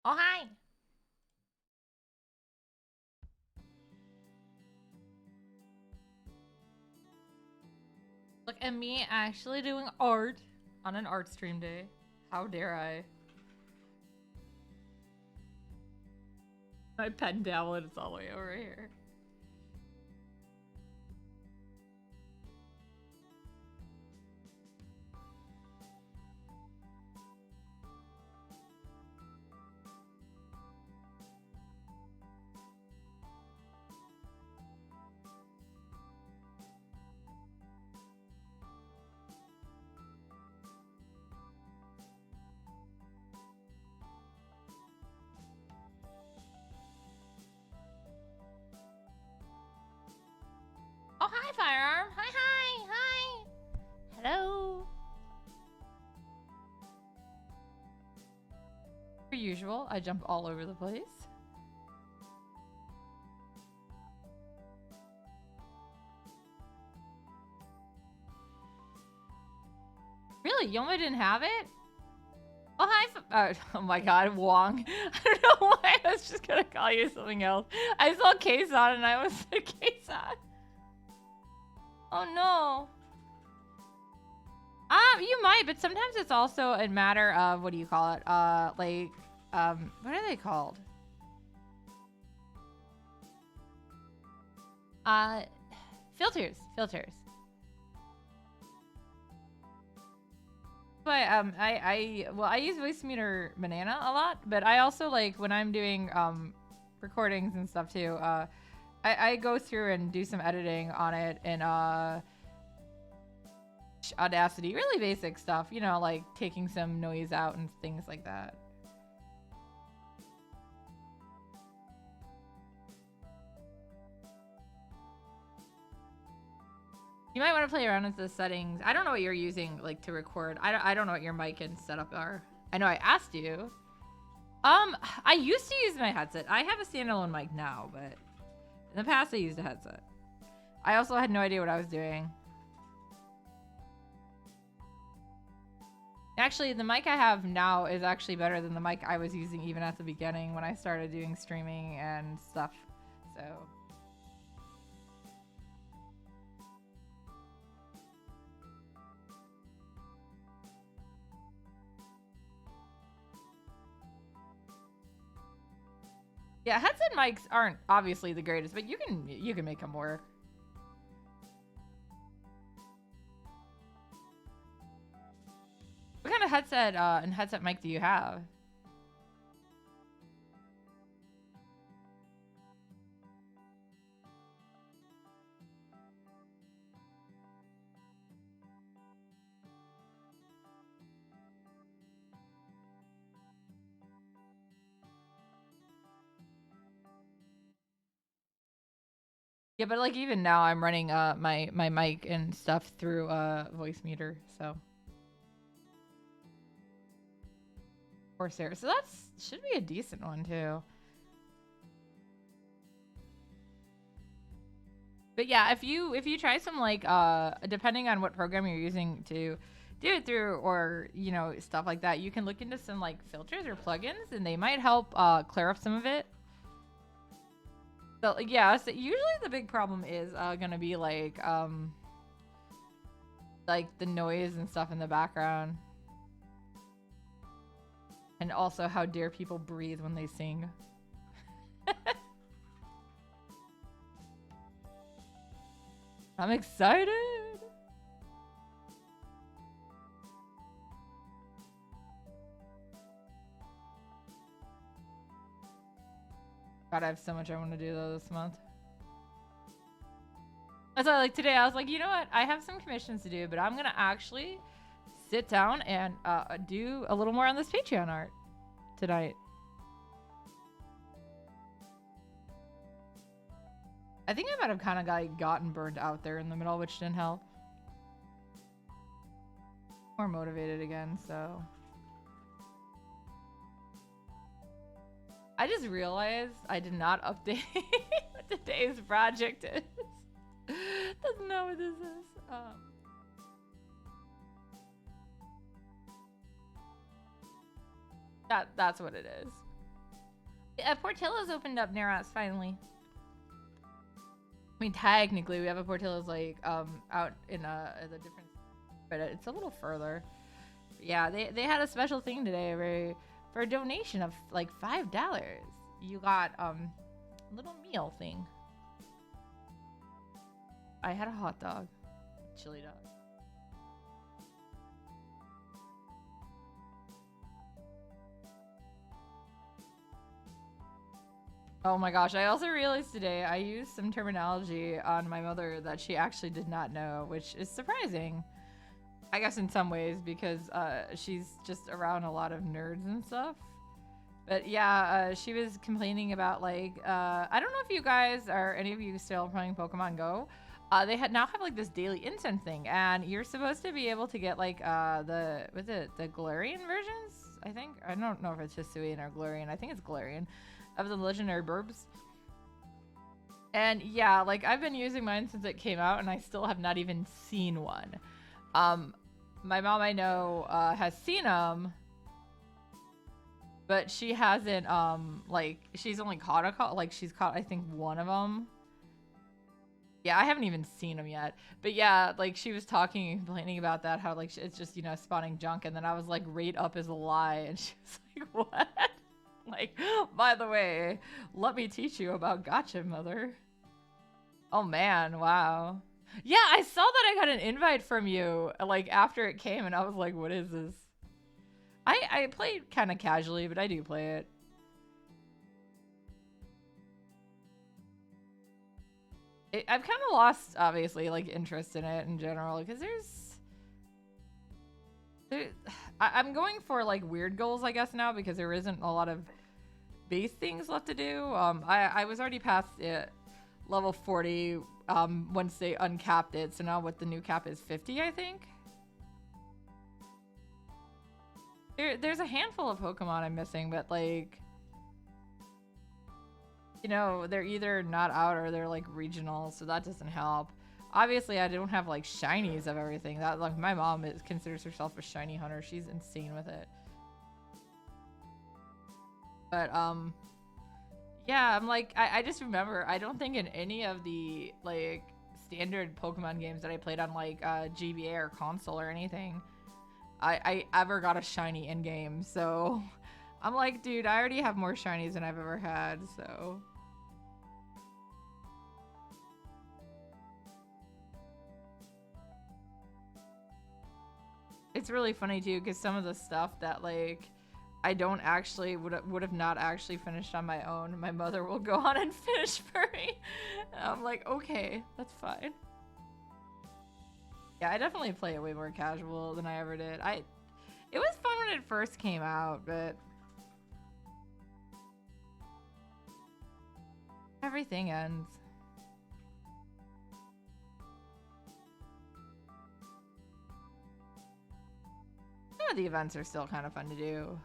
Oh, hi. Look at me actually doing art on an art stream day. How dare I? My pen tablet is all the way over here. Oh, hi, Firearm. Hi, hi, hi. Hello. Per usual, I jump all over the place. Really? Yoma didn't have it? Oh, hi. Oh my god, Wong. I don't know why I was just gonna call you something else. I saw Kason and I was like, Kason. Oh no. You might, but sometimes it's also a matter of, what do you call it? What are they called? Filters. But I use voice meter banana a lot, but I also like when I'm doing recordings and stuff too. I go through and do some editing on it in Audacity, really basic stuff, you know, like taking some noise out and things like that. You might want to play around with the settings. I don't know what you're using like to record. I don't know what your mic and setup are. I know I asked you. I used to use my headset. I have a standalone mic now, but in the past I used a headset. I also had no idea what I was doing. Actually, the mic I have now is actually better than the mic I was using even at the beginning when I started doing streaming and stuff. So yeah, headset mics aren't obviously the greatest, but you can make them work. What kind of headset and headset mic do you have? Yeah, but like even now I'm running my mic and stuff through voice meter, so Corsair. So that's should be a decent one too. But yeah, if you try some like depending on what program you're using to do it through or you know stuff like that, you can look into some like filters or plugins and they might help clear up some of it. So yeah, so usually the big problem is gonna be like the noise and stuff in the background. And also how dare people breathe when they sing. I'm excited. God, I have so much I want to do though this month. That's why like today I was like, you know what? I have some commissions to do, but I'm gonna actually sit down and do a little more on this Patreon art tonight. I think I might have kind of gotten burned out there in the middle, which didn't help. More motivated again, so. I just realized I did not update what today's project is. Doesn't know what this is. That's what it is. Yeah, Portillo's opened up near us finally. I mean, technically, we have a Portillo's like out in the different, but it's a little further. But yeah, they had a special thing today where for a donation of like $5, you got a little meal thing. I had a hot dog, chili dog. Oh my gosh, I also realized today I used some terminology on my mother that she actually did not know, which is surprising. I guess in some ways because she's just around a lot of nerds and stuff. But yeah, she was complaining about like, I don't know if you guys are, any of you still playing Pokemon Go. They now have like this daily incense thing and you're supposed to be able to get like the Galarian versions, I think. I don't know if it's Hisuian or Galarian. I think it's Galarian. Of the legendary burbs. And yeah, like I've been using mine since it came out and I still have not even seen one. My mom I know has seen them, but she hasn't like she's only caught she's caught I think one of them. Yeah, I haven't even seen them yet. But yeah, like she was talking and complaining about that, how like it's just, you know, spawning junk, and then I was like, rate up is a lie, and she was like, what? Like, by the way, let me teach you about gotcha, mother. Oh man, wow. Yeah, I saw that I got an invite from you, like, after it came, and I was like, what is this? I played kind of casually, but I do play it. I've kind of lost, obviously, like, interest in it in general, because I'm going for, like, weird goals, I guess, now, because there isn't a lot of base things left to do. I was already past it, level 40 once they uncapped it, so now what the new cap is 50, I think. There's a handful of Pokemon I'm missing, but like, you know, they're either not out or they're like regional, so that doesn't help. Obviously, I don't have like shinies of everything. That, like, my mom considers herself a shiny hunter. She's insane with it. But yeah, I'm like, I just remember, I don't think in any of the like standard Pokemon games that I played on like GBA or console or anything, I ever got a shiny in game. So I'm like, dude, I already have more shinies than I've ever had. So it's really funny too, because some of the stuff that like I don't actually would have not actually finished on my own, my mother will go on and finish for me. And I'm like, okay, that's fine. Yeah, I definitely play it way more casual than I ever did. It was fun when it first came out, but everything ends. Some of the events are still kind of fun to do.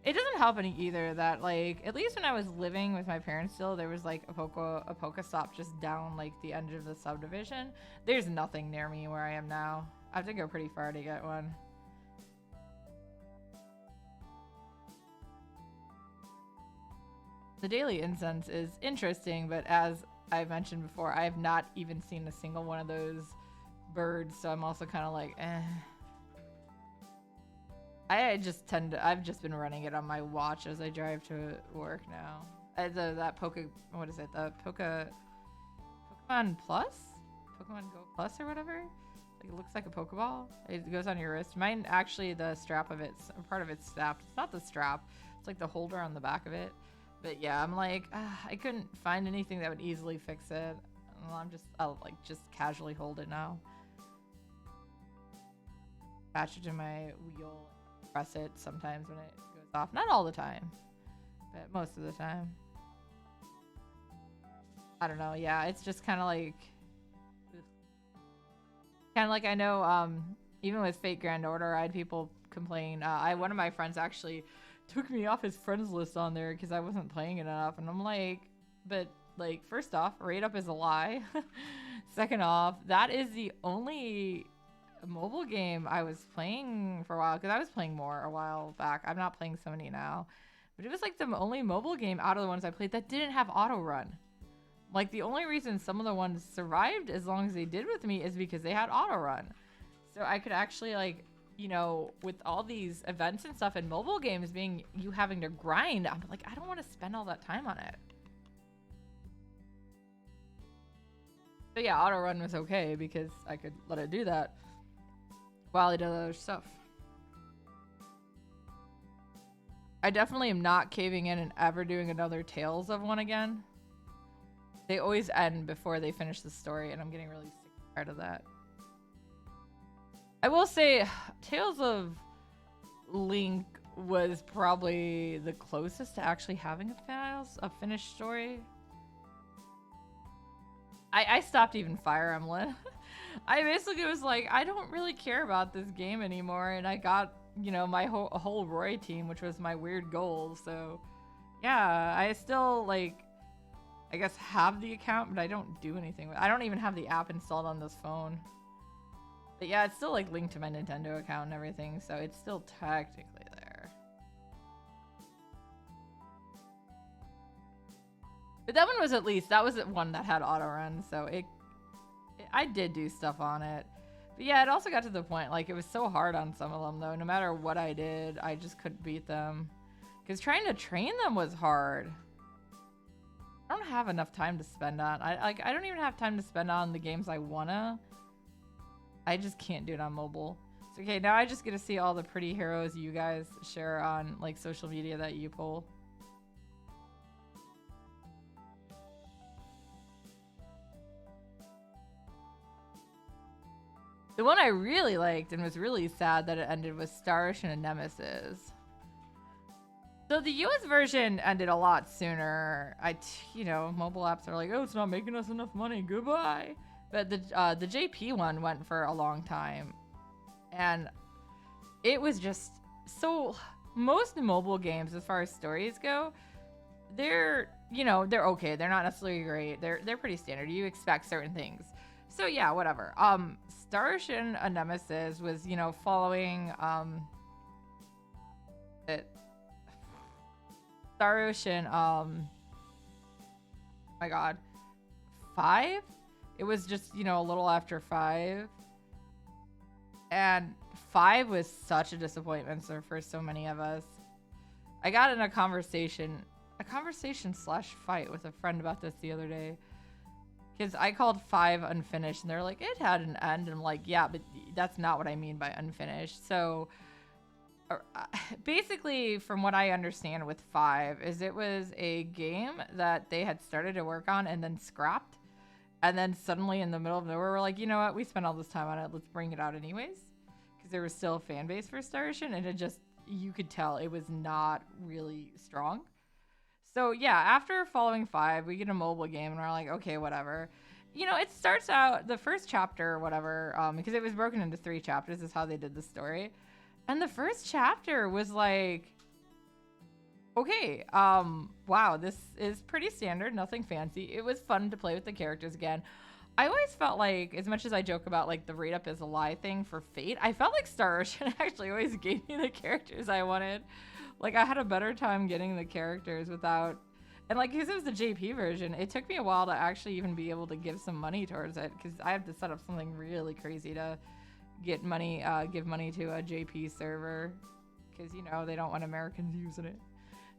It doesn't help any either that like at least when I was living with my parents still, there was like a Pokestop just down like the end of the subdivision. There's nothing near me where I am now. I have to go pretty far to get one. The daily incense is interesting, but as I mentioned before, I have not even seen a single one of those birds, so I'm also kind of like, eh. I've just been running it on my watch as I drive to work now. What is it? The Pokemon Plus? Pokemon Go Plus or whatever? Like it looks like a Pokeball. It goes on your wrist. Mine actually, the strap of it's part of it's snapped. It's not the strap. It's like the holder on the back of it. But yeah, I'm like, I couldn't find anything that would easily fix it. Well, I'll like just casually hold it now. Attach it to my wheel. Press it sometimes when it goes off. Not all the time, but most of the time. I don't know. Yeah, it's just kind of like I know even with Fate Grand Order, I had people complain. One of my friends actually took me off his friends list on there because I wasn't playing it enough, and I'm like, but like first off, Rate Up is a lie. Second off, that is the only mobile game I was playing for a while, because I was playing more a while back. I'm not playing so many now, but it was like the only mobile game out of the ones I played that didn't have auto run. Like the only reason some of the ones survived as long as they did with me is because they had auto run, so I could actually like, you know, with all these events and stuff in mobile games being you having to grind, I'm like, I don't want to spend all that time on it. But yeah, auto run was okay because I could let it do that while I did other stuff. I definitely am not caving in and ever doing another Tales of one again. They always end before they finish the story, and I'm getting really sick and tired of that. I will say, Tales of Link was probably the closest to actually having a finished story. I stopped even Fire Emblem. I basically was like, I don't really care about this game anymore, and I got, you know, my whole Roy team, which was my weird goal. So yeah, I still like, I guess have the account, but I don't do anything with it. I don't even have the app installed on this phone. But yeah, it's still like linked to my Nintendo account and everything, so it's still technically there. But that one was that was one that had auto run, so I did do stuff on it. But yeah, it also got to the point, like, it was so hard on some of them, though. No matter what I did, I just couldn't beat them. Because trying to train them was hard. I don't have enough time to spend on. I don't even have time to spend on the games I wanna. I just can't do it on mobile. So, okay, now I just get to see all the pretty heroes you guys share on, like, social media that you pull. The one I really liked and was really sad that it ended was Star Ocean and Nemesis. So the US version ended a lot sooner. You know, mobile apps are like, oh, it's not making us enough money. Goodbye. But the JP one went for a long time. And it was just so... Most mobile games, as far as stories go, they're okay. They're not necessarily great. They're pretty standard. You expect certain things. So yeah, whatever. Star Ocean and Nemesis was, you know, following Star Ocean my god, 5? It was just, you know, a little after 5. And 5 was such a disappointment for so many of us. I got in a conversation / fight with a friend about this the other day. Because I called 5 unfinished, and they're like, it had an end. And I'm like, yeah, but that's not what I mean by unfinished. So basically, from what I understand with 5, is it was a game that they had started to work on and then scrapped. And then suddenly in the middle of nowhere, we're like, you know what? We spent all this time on it. Let's bring it out anyways. Because there was still a fan base for Star Ocean, and it just, you could tell it was not really strong. So yeah, after following 5, we get a mobile game, and we're like, okay, whatever. You know, it starts out, the first chapter or whatever, because it was broken into 3 chapters is how they did the story. And the first chapter was like, Okay, wow, this is pretty standard, nothing fancy. It was fun to play with the characters again. I always felt like, as much as I joke about like the rate up is a lie thing for Fate, I felt like Star Ocean actually always gave me the characters I wanted. Like I had a better time getting the characters without, and like because it was the JP version, it took me a while to actually even be able to give some money towards it because I have to set up something really crazy to get money, give money to a JP server because you know they don't want Americans using it.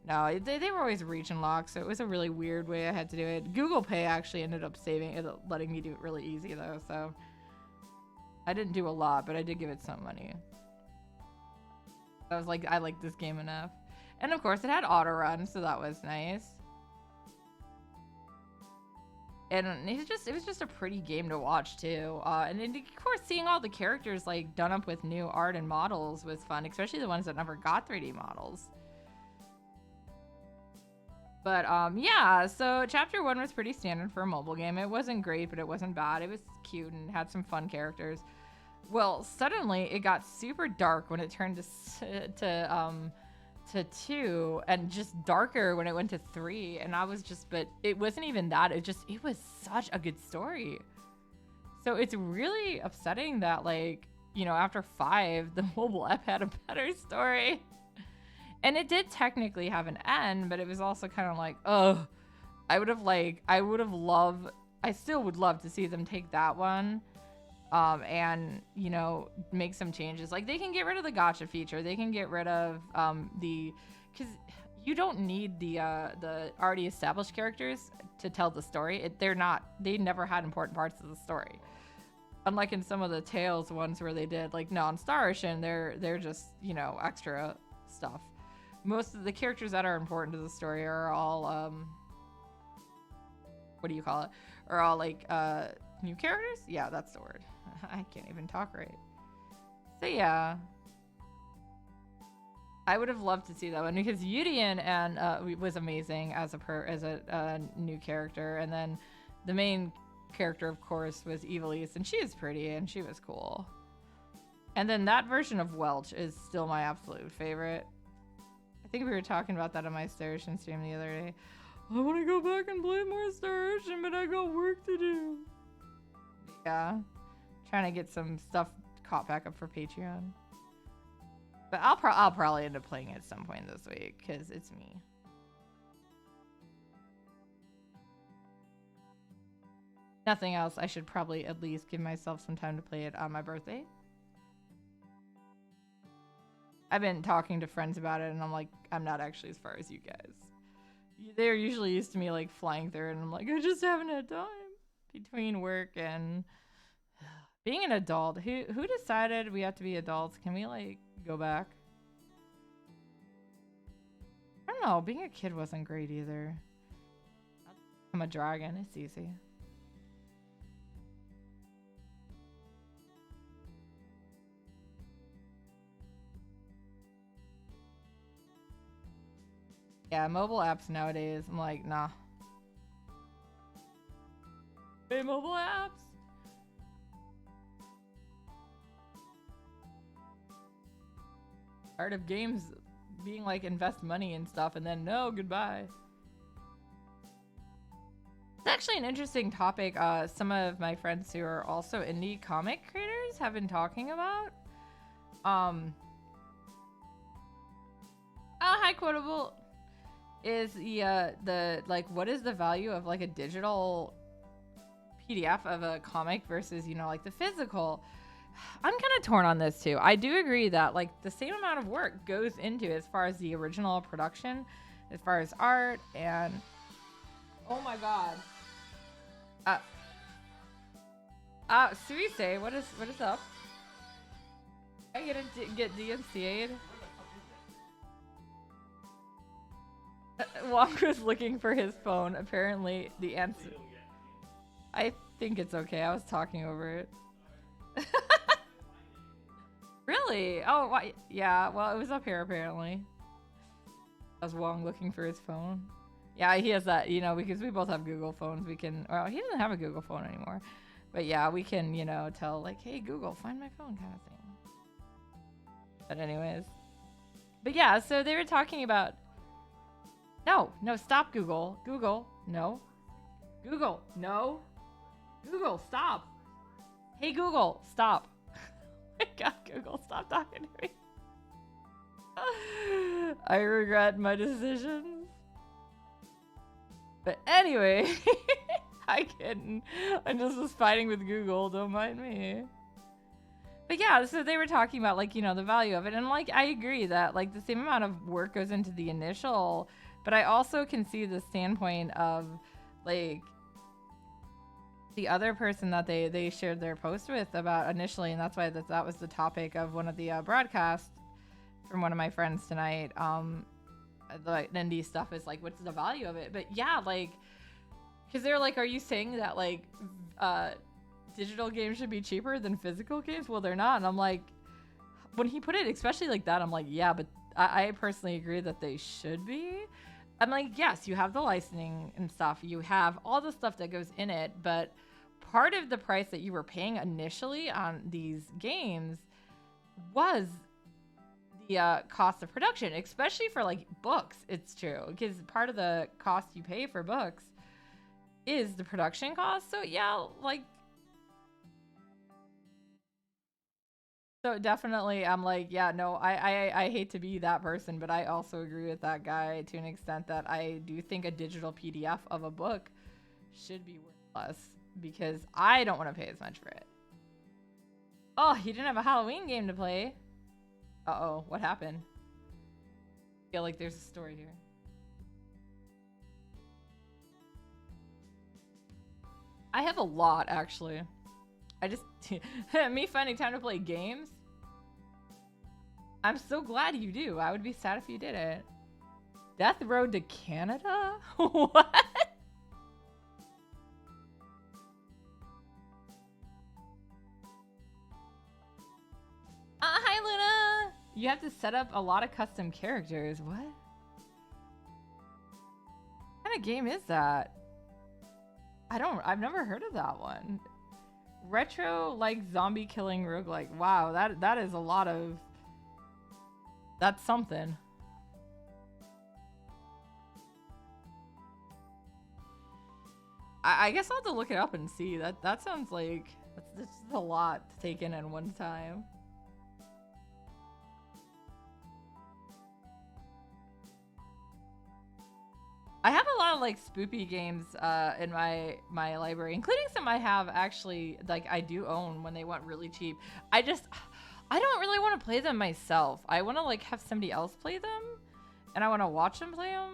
No, they were always region locked, so it was a really weird way I had to do it. Google Pay actually ended up saving it, letting me do it really easy though, so I didn't do a lot, but I did give it some money. I was like, I like this game enough. And of course it had auto run, so that was nice. And it was just a pretty game to watch too. And then, of course seeing all the characters like done up with new art and models was fun, especially the ones that never got 3D models. But yeah, so chapter 1 was pretty standard for a mobile game. It wasn't great, but it wasn't bad. It was cute and had some fun characters. Well, suddenly it got super dark when it turned to 2, and just darker when it went to 3. And I was just, but it wasn't even that. It was such a good story. So it's really upsetting that, like, you know, after 5, the mobile app had a better story. And it did technically have an end, but it was also kind of like, oh, I still would love to see them take that one, and, you know, make some changes. Like, they can get rid of the gacha feature. They can get rid of, because you don't need the already established characters to tell the story. They never had important parts of the story. Unlike in some of the Tales ones where they did, like, no, on Star Ocean, they're just, you know, extra stuff. Most of the characters that are important to the story are all, what do you call it? Are all like, new characters? Yeah, that's the word. I can't even talk right. So yeah. I would have loved to see that one because Yudian and was amazing as a new character, and then the main character, of course, was Evilise, and she is pretty and she was cool. And then that version of Welch is still my absolute favorite. I think we were talking about that on my Star Ocean stream the other day. I want to go back and play more Star Ocean, but I got work to do. Yeah. Trying to get some stuff caught back up for Patreon. But I'll probably end up playing it at some point this week, because it's me. Nothing else. I should probably at least give myself some time to play it on my birthday. I've been talking to friends about it, and I'm like, I'm not actually as far as you guys. They're usually used to me like flying through it, and I'm like, I just haven't had time between work and being an adult. Who decided we have to be adults? Can we like go back? I don't know. Being a kid wasn't great either. I'm a dragon. It's easy. Yeah, mobile apps nowadays, I'm like, nah. Hey, mobile apps! Tired of games being like, invest money and stuff, and then no, goodbye. It's actually an interesting topic some of my friends who are also indie comic creators have been talking about. Hi, Quotable. Is the like, what is the value of like a digital PDF of a comic versus, you know, like the physical? I'm kind of torn on this too. I do agree that like the same amount of work goes into it as far as the original production, as far as art and oh my god. Suise, what is up? I get DMCA'd. Wong was looking for his phone. Apparently, the answer. I think it's okay. I was talking over it. Really? Oh, why? Yeah. Well, it was up here apparently. That was Wong looking for his phone. Yeah, he has that. You know, because we both have Google phones. We can. Well, he doesn't have a Google phone anymore. But yeah, we can. You know, tell like, hey Google, find my phone, kind of thing. But anyways. But yeah, so they were talking about. No, no, stop, Google. Google, no. Google, no. Google, stop. Hey, Google, stop. My God, Google, stop talking to me. I regret my decisions. But anyway, I couldn't. I just was fighting with Google. Don't mind me. But yeah, so they were talking about like, you know, the value of it. And like, I agree that like the same amount of work goes into the initial, but I also can see the standpoint of like the other person that they shared their post with about initially. And that's why that was the topic of one of the broadcasts from one of my friends tonight. The indie stuff is like, what's the value of it? But yeah, like, because they're like, are you saying that like digital games should be cheaper than physical games? Well, they're not. And I'm like, when he put it especially like that, I'm like, yeah, but I personally agree that they should be. I'm like, yes, you have the licensing and stuff, you have all the stuff that goes in it, but part of the price that you were paying initially on these games was the cost of production, especially for like books. It's true, because part of the cost you pay for books is the production cost. So yeah, like, so definitely I'm like, yeah, no, I hate to be that person, but I also agree with that guy to an extent that I do think a digital PDF of a book should be worth less, because I don't want to pay as much for it. Oh, you didn't have a Halloween game to play? Uh-oh, what happened? I feel like there's a story here. I have a lot, actually. I just... me finding time to play games? I'm so glad you do. I would be sad if you didn't. Death Road to Canada? What? Hi, Luna! You have to set up a lot of custom characters. What? What kind of game is that? I've never heard of that one. Retro, like, zombie killing roguelike. Wow, that is a lot of... That's something. I guess I'll have to look it up and see. That sounds like... That's just a lot to take in at one time. I have a lot of like spoopy games in my library, including some I have actually, like, I do own when they went really cheap. I don't really want to play them myself. I want to like have somebody else play them, and I want to watch them play them,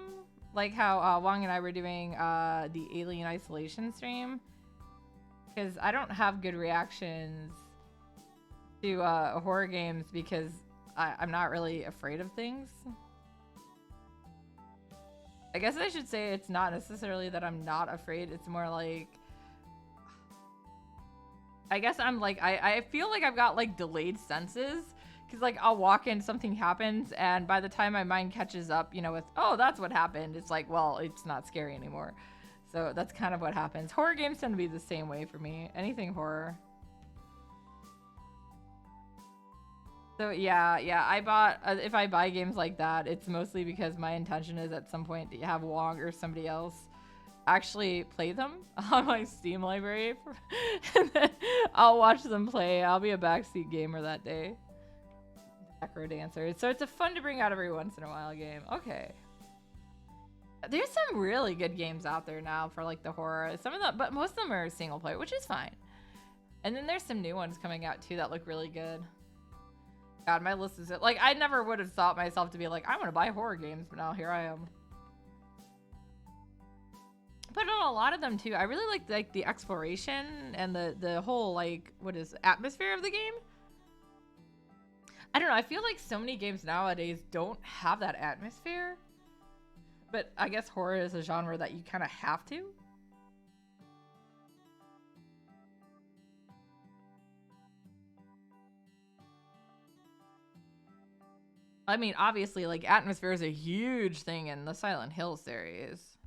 like how Wong and I were doing the Alien Isolation stream, because I don't have good reactions to horror games because I'm not really afraid of things. I guess I should say it's not necessarily that I'm not afraid. It's more like, I guess I'm like, I feel like I've got like delayed senses, because like I'll walk in, something happens, and by the time my mind catches up, you know, with, oh, that's what happened, it's like, well, it's not scary anymore. So that's kind of what happens. Horror games tend to be the same way for me. Anything horror. So yeah, I bought, if I buy games like that, it's mostly because my intention is at some point to have Wong or somebody else actually play them on my Steam library. And then I'll watch them play. I'll be a backseat gamer that day. Acro dancer. So it's a fun to bring out every once in a while game. Okay. There's some really good games out there now for like the horror. Some of them, but most of them are single player, which is fine. And then there's some new ones coming out too that look really good. God, my list is like, I never would have thought myself to be like, I want to buy horror games, but now here I am. But on a lot of them too. I really like the exploration and the whole like, what is it, atmosphere of the game. I don't know. I feel like so many games nowadays don't have that atmosphere. But I guess horror is a genre that you kind of have to. I mean, obviously, like, atmosphere is a huge thing in the Silent Hill series.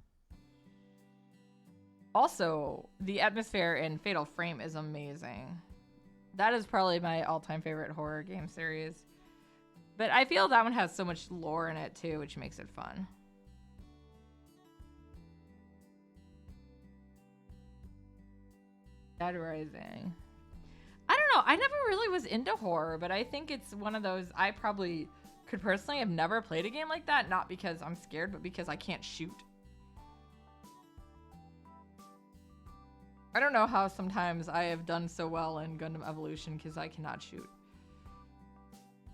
Also, the atmosphere in Fatal Frame is amazing. That is probably my all-time favorite horror game series. But I feel that one has so much lore in it, too, which makes it fun. Dead Rising. I don't know. I never really was into horror, but I think it's one of those I probably could personally have never played a game like that, not because I'm scared, but because I can't shoot. I don't know how sometimes I have done so well in Gundam Evolution because I cannot shoot.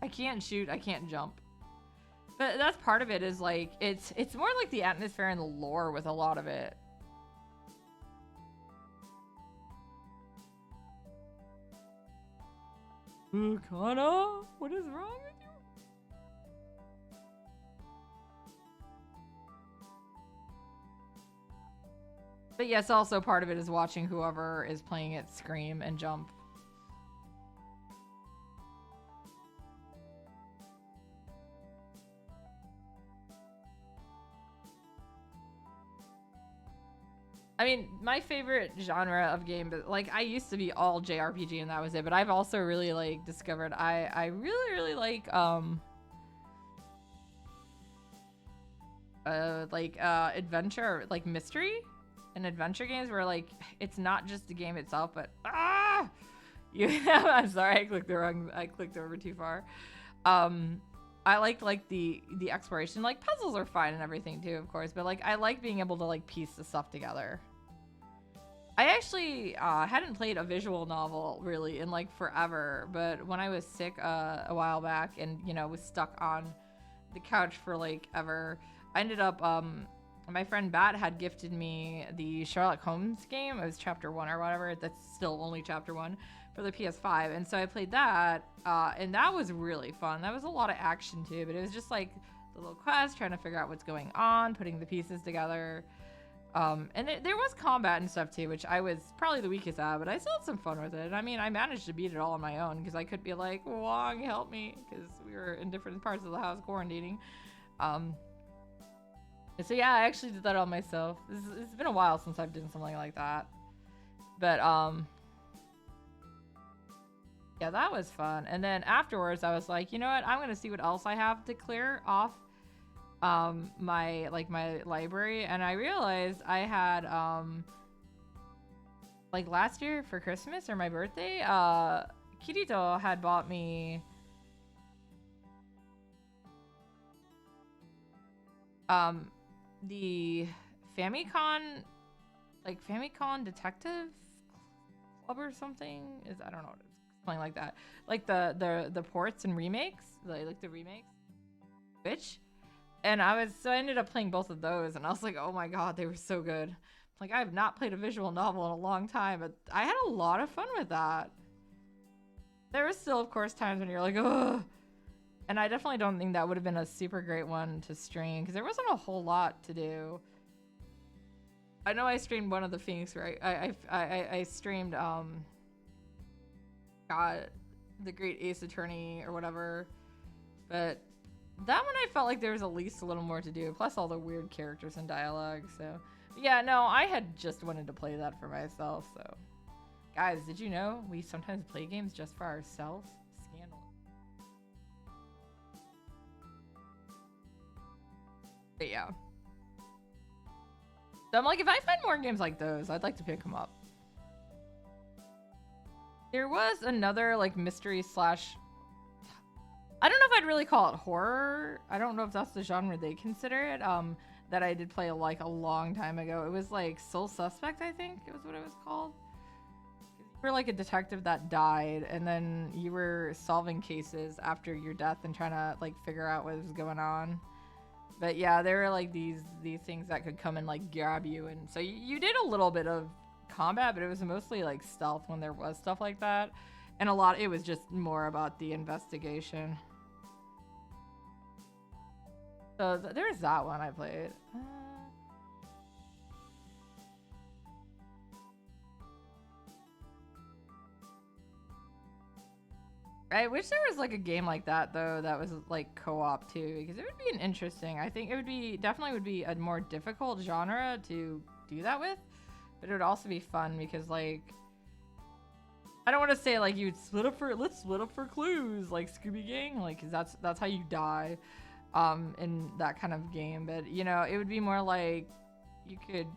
I can't shoot, I can't jump. But that's part of it is like, it's more like the atmosphere and the lore with a lot of it. Kanna, what is wrong with you? But yes, also part of it is watching whoever is playing it scream and jump. I mean, my favorite genre of game, but like I used to be all JRPG and that was it. But I've also really like discovered I really like adventure, like mystery and adventure games where like it's not just the game itself, but yeah. I'm sorry, I clicked over too far. I like the exploration. Like puzzles are fine and everything too, of course, but like I like being able to like piece the stuff together. I actually hadn't played a visual novel really in like forever, but when I was sick a while back and was stuck on the couch for like ever, I ended up my friend Bat had gifted me the Sherlock Holmes game. It was chapter 1 or whatever. That's still only chapter 1 for the PS5, and so I played that, and that was really fun. That was a lot of action too, but it was just like the little quest, trying to figure out what's going on, putting the pieces together. And there was combat and stuff too, which I was probably the weakest at, but I still had some fun with it. I mean, I managed to beat it all on my own because I could be like, Wong, help me, because we were in different parts of the house quarantining. So yeah, I actually did that all myself. It's been a while since I've done something like that, but yeah, that was fun. And then afterwards, I was like, you know what? I'm gonna see what else I have to clear off my library, and I realized I had like last year for Christmas or my birthday, Kirito had bought me the Famicom Detective Club or something. I don't know what it's something like that. Like the ports and remakes, like the remakes. Which, and I ended up playing both of those, and I was like, oh my god, they were so good. Like, I have not played a visual novel in a long time, but I had a lot of fun with that. There was still, of course, times when you're like, ugh. And I definitely don't think that would have been a super great one to stream, because there wasn't a whole lot to do. I know I streamed one of the Phoenix, right? I streamed, God, the Great Ace Attorney or whatever. But that one I felt like there was at least a little more to do, plus all the weird characters and dialogue, so. Yeah, no, I had just wanted to play that for myself, so. Guys, did you know we sometimes play games just for ourselves? Scandal. But yeah. So I'm like, if I find more games like those, I'd like to pick them up. There was another, like, mystery slash... I don't know if I'd really call it horror. I don't know if that's the genre they consider it. That I did play like a long time ago. It was like Sole Suspect, I think it was what it was called. You were like a detective that died, and then you were solving cases after your death and trying to like figure out what was going on. But yeah, there were like these things that could come and like grab you, and so you did a little bit of combat, but it was mostly like stealth when there was stuff like that, and it was just more about the investigation. So there's that one I played. I wish there was like a game like that though that was like co-op too, because it would be an interesting. I think it would definitely be a more difficult genre to do that with, but it would also be fun because like I don't want to say like let's split up for clues like Scooby Gang, like 'cause that's how you die. In that kind of game, but you know, it would be more like you could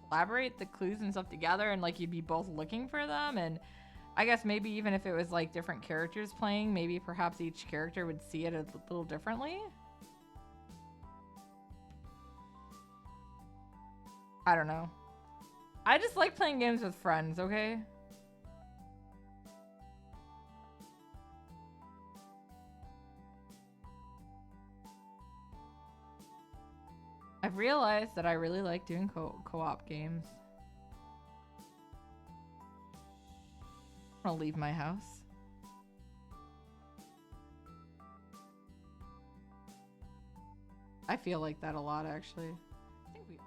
collaborate the clues and stuff together, and like you'd be both looking for them. And I guess maybe even if it was like different characters playing, maybe perhaps each character would see it a little differently. I don't know. I just like playing games with friends, okay? I've realized that I really like doing co-op games. I'm gonna leave my house. I feel like that a lot, actually. I think we...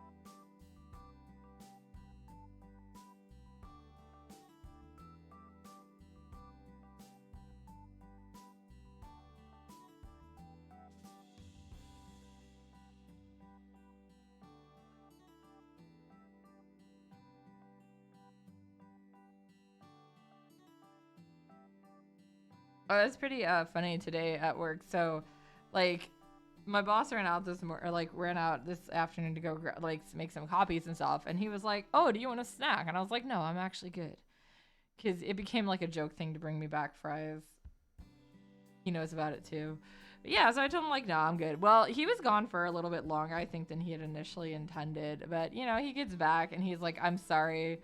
Oh, that's pretty funny today at work. So, like, my boss ran out this afternoon to go like make some copies and stuff, and he was like, "Oh, do you want a snack?" And I was like, "No, I'm actually good," because it became like a joke thing to bring me back fries. He knows about it too. But yeah, so I told him like, "No, I'm good." Well, he was gone for a little bit longer, I think, than he had initially intended. But you know, he gets back and he's like, "I'm sorry,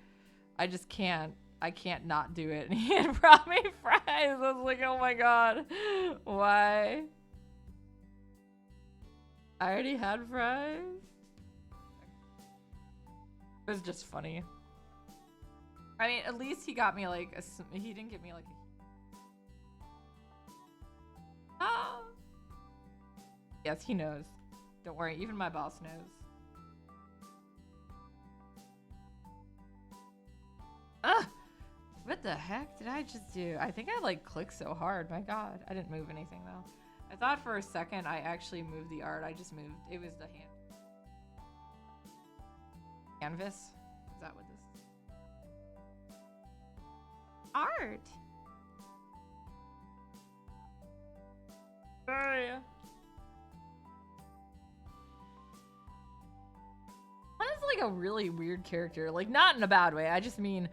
I just can't. I can't not do it." And he had brought me fries. I was like, "Oh my god, why?" I already had fries. It was just funny. I mean, at least he got me like he didn't get me like oh. Yes, he knows. Don't worry, even my boss knows. Ugh! What the heck did I just do? I think I like clicked so hard. My god, I didn't move anything though. I thought for a second I actually moved the art. I just moved. It was the canvas. Is that what this is? Art. Sorry. Kanna's like a really weird character. Like, not in a bad way. I just mean,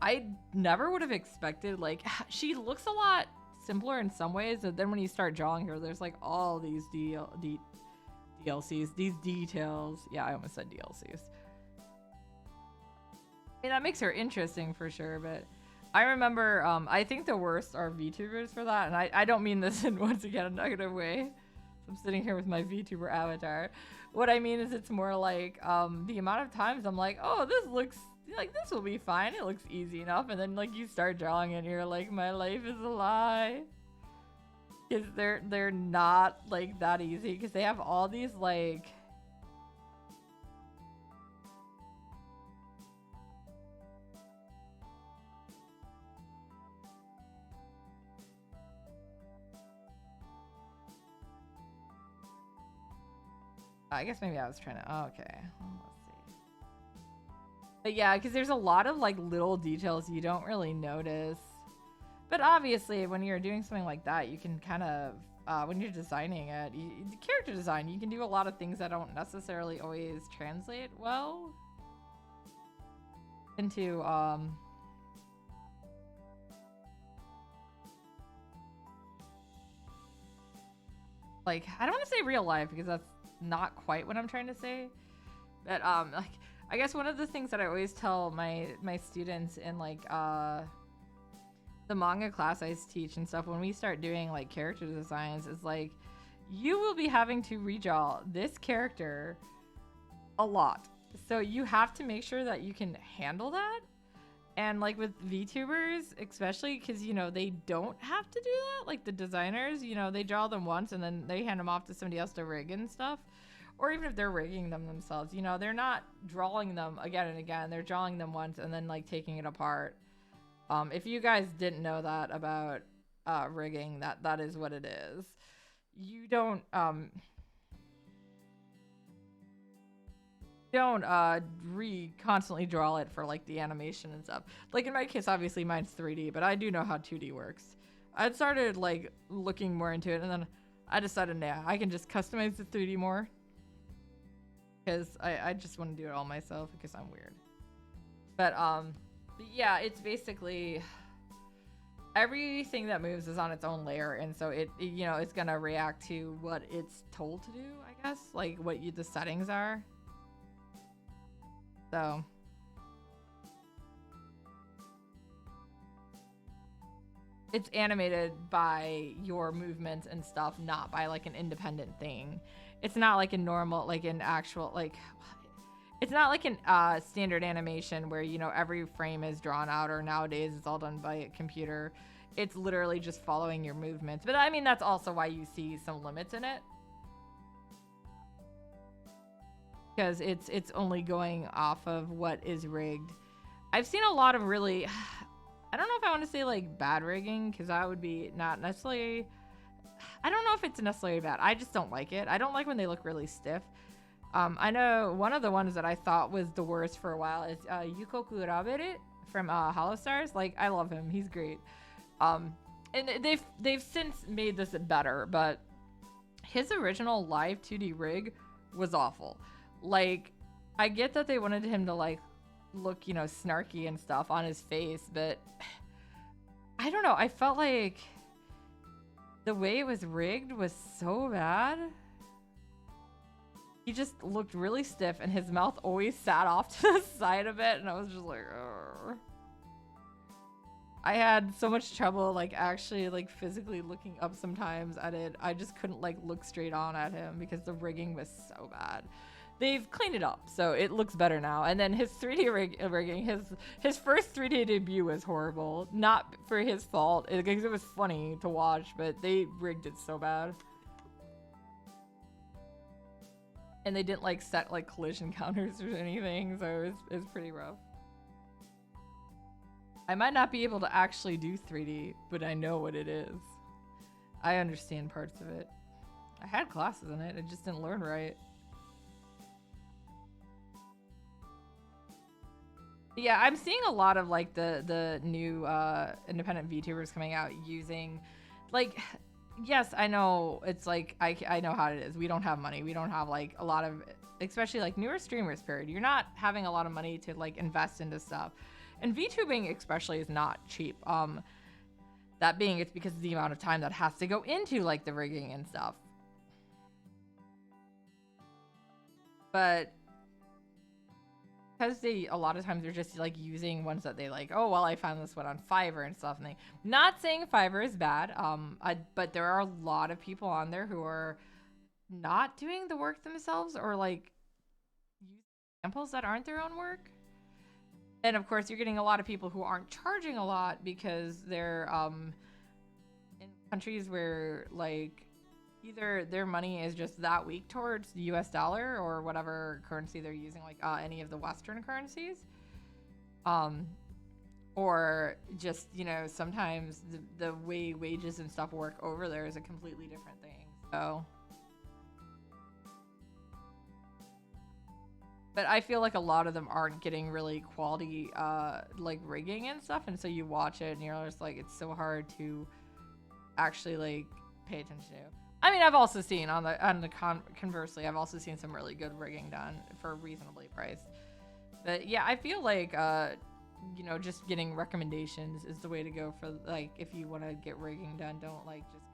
I never would have expected, like, she looks a lot simpler in some ways, and then when you start drawing her, there's like all these DLCs, these details. Yeah, I almost said DLCs. I mean, that makes her interesting for sure, but I remember, I think the worst are VTubers for that, and I don't mean this in, once again, a negative way. I'm sitting here with my VTuber avatar. What I mean is it's more like, the amount of times I'm like, oh, this looks, like, this will be fine. It looks easy enough. And then, like, you start drawing and you're like, my life is a lie. Because they're not, like, that easy. Because they have all these, like... I guess maybe I was trying to... Oh, okay. Let's see. But yeah, because there's a lot of, like, little details you don't really notice. But obviously, when you're doing something like that, you can kind of... when you're designing it, the character design, you can do a lot of things that don't necessarily always translate well into... like, I don't want to say real life, because that's not quite what I'm trying to say, but like, I guess one of the things that I always tell my students in like the manga class I teach and stuff, when we start doing like character designs, is like, you will be having to redraw this character a lot, so you have to make sure that you can handle that. And like with VTubers, especially, because, you know, they don't have to do that. Like the designers, you know, they draw them once and then they hand them off to somebody else to rig and stuff. Or even if they're rigging them themselves, you know, they're not drawing them again and again. They're drawing them once and then like taking it apart. If you guys didn't know that about rigging, that is what it is. You don't constantly draw it for like the animation and stuff. Like in my case, obviously mine's 3D, but I do know how 2D works. I started like looking more into it, and then I decided, nah, I can just customize the 3D more. because I just want to do it all myself because I'm weird. But yeah, it's basically everything that moves is on its own layer, and so you know, it's gonna react to what it's told to do, I guess, like what the settings are. So it's animated by your movements and stuff, not by like an independent thing. It's not like a normal, like an actual, like, it's not like an standard animation where, you know, every frame is drawn out, or nowadays it's all done by a computer. It's literally just following your movements. But I mean, that's also why you see some limits in it, because it's only going off of what is rigged. I've seen a lot of really, I don't know if I want to say like bad rigging, because that would be not necessarily, I don't know if it's necessarily bad. I just don't like it. I don't like when they look really stiff. I know one of the ones that I thought was the worst for a while is Yukoku Rabere from Hollow Stars. Like, I love him. He's great. And they've since made this better, but his original live 2D rig was awful. Like, I get that they wanted him to like look, you know, snarky and stuff on his face, but I don't know. I felt like the way it was rigged was so bad. He just looked really stiff, and his mouth always sat off to the side of it, and I was just like, ugh. I had so much trouble like actually like physically looking up sometimes at it. I just couldn't like look straight on at him because the rigging was so bad. They've cleaned it up, so it looks better now. And then his 3D rigging, his first 3D debut was horrible. Not for his fault, because it was funny to watch, but they rigged it so bad. And they didn't like set like collision counters or anything, so it was pretty rough. I might not be able to actually do 3D, but I know what it is. I understand parts of it. I had classes in it, I just didn't learn right. Yeah, I'm seeing a lot of like the new independent VTubers coming out using, like, yes, I know it's like I know how it is. We don't have money. We don't have like a lot of, especially like newer streamers. Period. You're not having a lot of money to like invest into stuff, and VTubing especially is not cheap. That being, it's because of the amount of time that has to go into like the rigging and stuff. But because they, a lot of times they're just like using ones that they like, oh well, I found this one on Fiverr and stuff, and they, not saying Fiverr is bad, but there are a lot of people on there who are not doing the work themselves, or like use samples that aren't their own work. And of course you're getting a lot of people who aren't charging a lot because they're in countries where like either their money is just that weak towards the US dollar or whatever currency they're using, like any of the Western currencies. Or just, you know, sometimes the way wages and stuff work over there is a completely different thing. So, but I feel like a lot of them aren't getting really quality like rigging and stuff, and so you watch it and you're just like, it's so hard to actually like pay attention to. I mean, I've also seen conversely, I've also seen some really good rigging done for reasonably priced. But yeah, I feel like you know, just getting recommendations is the way to go for like if you want to get rigging done. Don't like just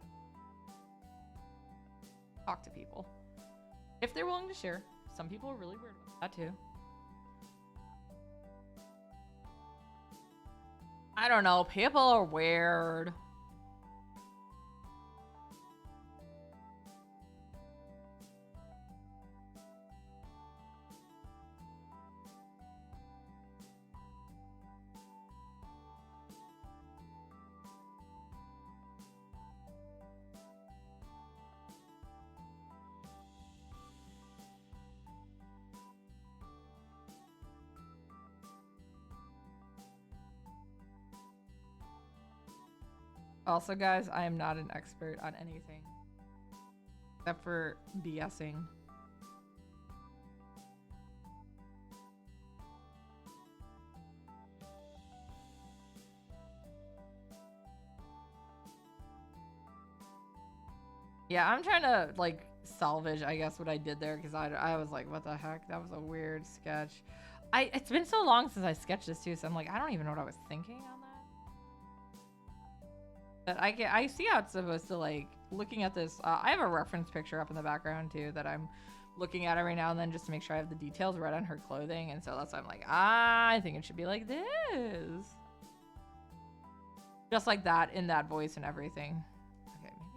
talk to people if they're willing to share. Some people are really weird about that too. I don't know, people are weird. Also, guys, I am not an expert on anything except for BSing. Yeah, I'm trying to like salvage, I guess, what I did there, because I was like, what the heck? That was a weird sketch. It's been so long since I sketched this too, so I'm like, I don't even know what I was thinking on that. But I see how it's supposed to, like, looking at this. I have a reference picture up in the background too that I'm looking at every now and then just to make sure I have the details right on her clothing, and so that's why I'm like, I think it should be like this, just like that, in that voice and everything. Okay, maybe.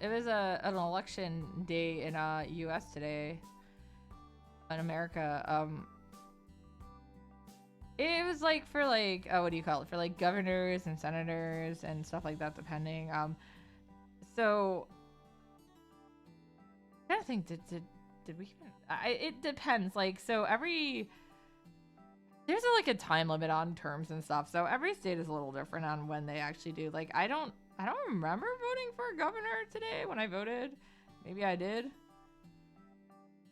It was an election day in U.S. today, in America. It was like for like what do you call it, for like governors and senators and stuff like that, depending. So I don't think did we even? It depends. Like, so there's like a time limit on terms and stuff. So every state is a little different on when they actually do. Like, I don't remember voting for a governor today when I voted. Maybe I did.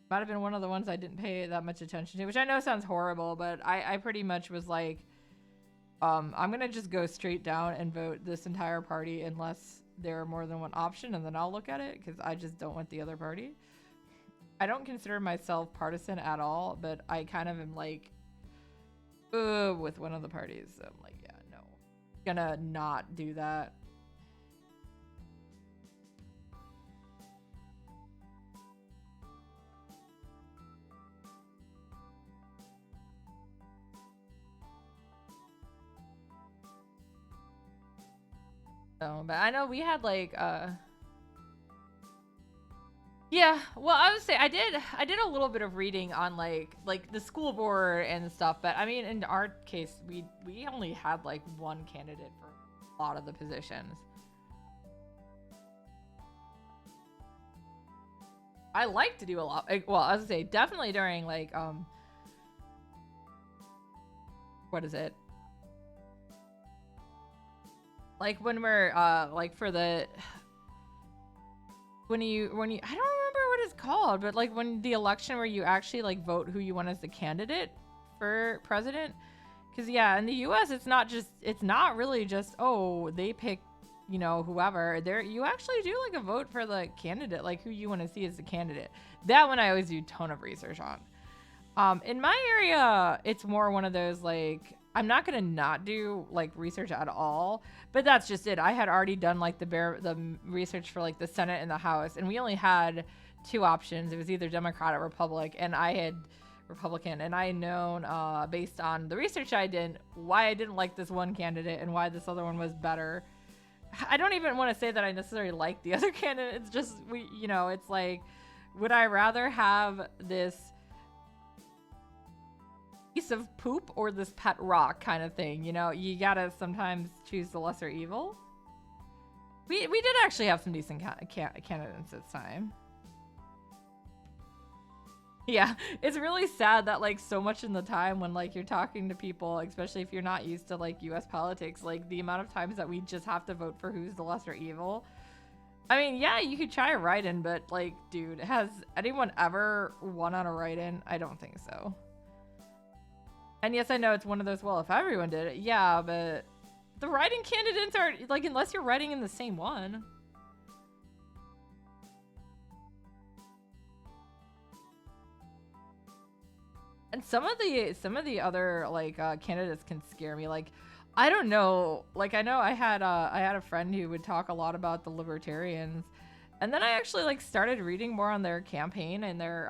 Might have been one of the ones I didn't pay that much attention to, which I know sounds horrible, but I pretty much was like, I'm gonna just go straight down and vote this entire party unless there are more than one option, and then I'll look at it, because I just don't want the other party. I don't consider myself partisan at all, but I kind of am like, with one of the parties. So I'm like, yeah, no, gonna not do that. So, but I know we had like yeah, well, I would say I did a little bit of reading on like the school board and stuff, but I mean, in our case, we only had like one candidate for a lot of the positions. I like to do a lot. Like, well, I was say definitely during like what is it? Like when we're like for the when you I don't remember what it's called, but like when the election where you actually like vote who you want as the candidate for president. Because yeah, in the US it's not really just, oh, they pick, you know, whoever. There you actually do like a vote for the candidate, like who you want to see as the candidate. That one I always do a ton of research on. In my area, it's more one of those like, I'm not gonna not do like research at all, but that's just it. I had already done like the research for like the Senate and the House, and we only had two options. It was either Democrat or Republican, and I had Republican, and I had known based on the research I did why I didn't like this one candidate and why this other one was better. I don't even want to say that I necessarily like the other candidate. It's just you know, it's like, would I rather have this piece of poop or this pet rock kind of thing? You know, you gotta sometimes choose the lesser evil. We did actually have some decent candidates this time. Yeah, it's really sad that like so much in the time when like you're talking to people, especially if you're not used to like US politics, like the amount of times that we just have to vote for who's the lesser evil. I mean, yeah, you could try a write-in, but like, dude, has anyone ever won on a write-in? I don't think so. And yes, I know it's one of those, well, if everyone did it, yeah, but the writing candidates are, like, unless you're writing in the same one. And some of the other, like, candidates can scare me. Like, I don't know. Like, I know I had a friend who would talk a lot about the libertarians. And then I actually, like, started reading more on their campaign and their,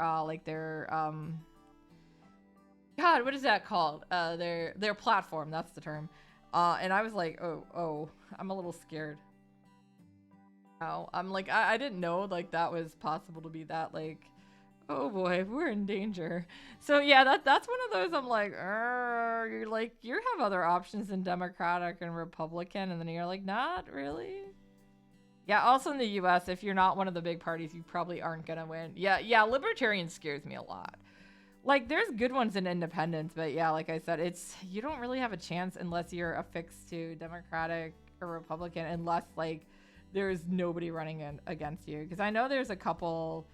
God, what is that called? Their platform, that's the term. And I was like, oh, I'm a little scared. Oh, I'm like, I didn't know like that was possible to be that like, oh boy, we're in danger. So yeah, that's one of those I'm like, you're like, you have other options than Democratic and Republican, and then you're like, not really. Yeah, also in the US, if you're not one of the big parties, you probably aren't gonna win. Yeah, libertarian scares me a lot. Like, there's good ones in independents, but yeah, like I said, you don't really have a chance unless you're affixed to Democratic or Republican, unless like there's nobody running in against you. Because I know there's a couple,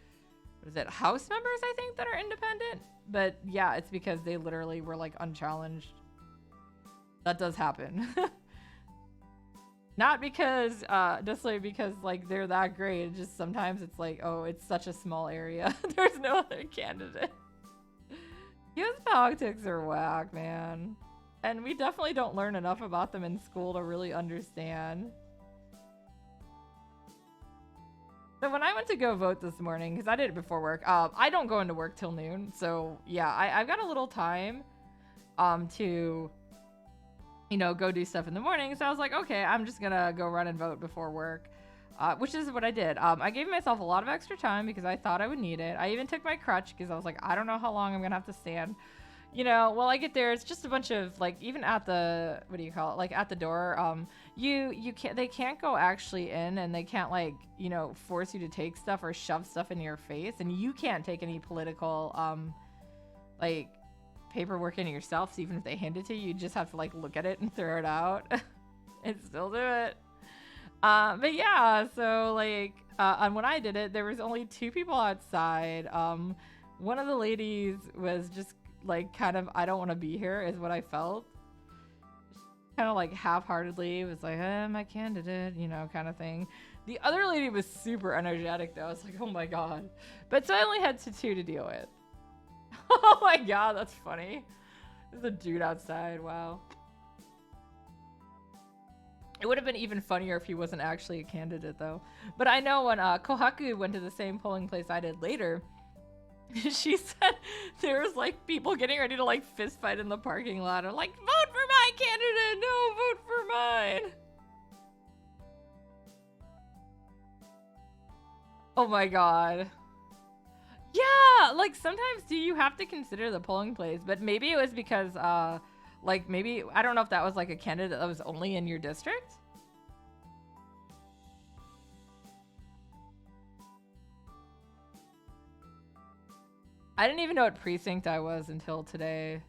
what is it, House members, I think, that are independent. But yeah, it's because they literally were like unchallenged. That does happen. Not because, necessarily because like they're that great. It's just sometimes it's like, oh, it's such a small area. There's no other candidate. US politics are whack, man. And we definitely don't learn enough about them in school to really understand. So when I went to go vote this morning, because I did it before work, I don't go into work till noon. So yeah, I've got a little time to, you know, go do stuff in the morning. So I was like, okay, I'm just gonna go run and vote before work, which is what I did. I gave myself a lot of extra time because I thought I would need it. I even took my crutch because I was like, I don't know how long I'm gonna have to stand. You know, while I get there, it's just a bunch of like, even at the, what do you call it? Like at the door, you can't, they can't go actually in, and they can't like, you know, force you to take stuff or shove stuff in your face, and you can't take any political, like paperwork in yourself. So even if they hand it to you, you just have to like look at it and throw it out and still do it. But yeah, so like, and when I did it, there was only 2 people outside. One of the ladies was just like kind of, I don't want to be here is what I felt. Kind of like half-heartedly was like, my candidate, you know, kind of thing. The other lady was super energetic though. I was like, oh my god. But so I only had 2 to deal with. Oh my god, that's funny. There's a dude outside, wow. It would have been even funnier if he wasn't actually a candidate though. But I know when Kohaku went to the same polling place I did later, she said there was like people getting ready to like fist fight in the parking lot, or like, vote for my candidate, no, vote for mine. Oh my god. Yeah, like sometimes do you have to consider the polling place, but maybe it was because like maybe, I don't know if that was like a candidate that was only in your district. I didn't even know what precinct I was until today.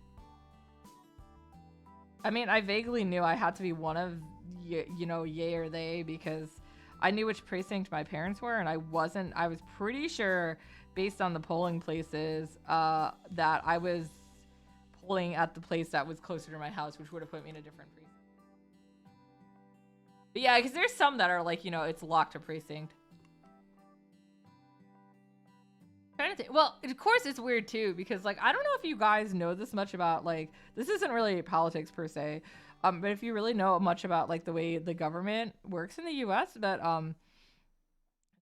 I mean, I vaguely knew I had to be one of, you know, yay or they, because I knew which precinct my parents were, and I was pretty sure based on the polling places that I was polling at the place that was closer to my house, which would have put me in a different precinct. But yeah, because there's some that are like, you know, it's locked to precinct. Well, of course it's weird too, because like, I don't know if you guys know this much about, like, this isn't really politics per se, but if you really know much about like the way the government works in the US, but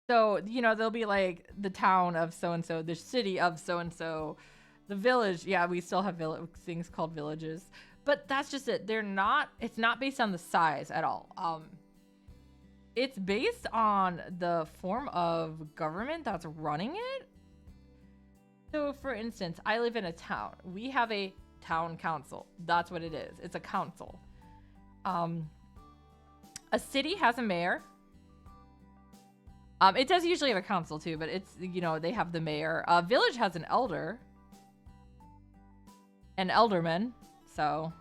so, you know, there'll be like the town of so-and-so, the city of so-and-so, the village. Yeah, we still have things called villages, but that's just it. It's not based on the size at all. It's based on the form of government that's running it. So for instance, I live in a town. We have a town council. That's what it is. It's a council. A city has a mayor. It does usually have a council too, but it's, you know, they have the mayor. A village has an elder. An alderman. So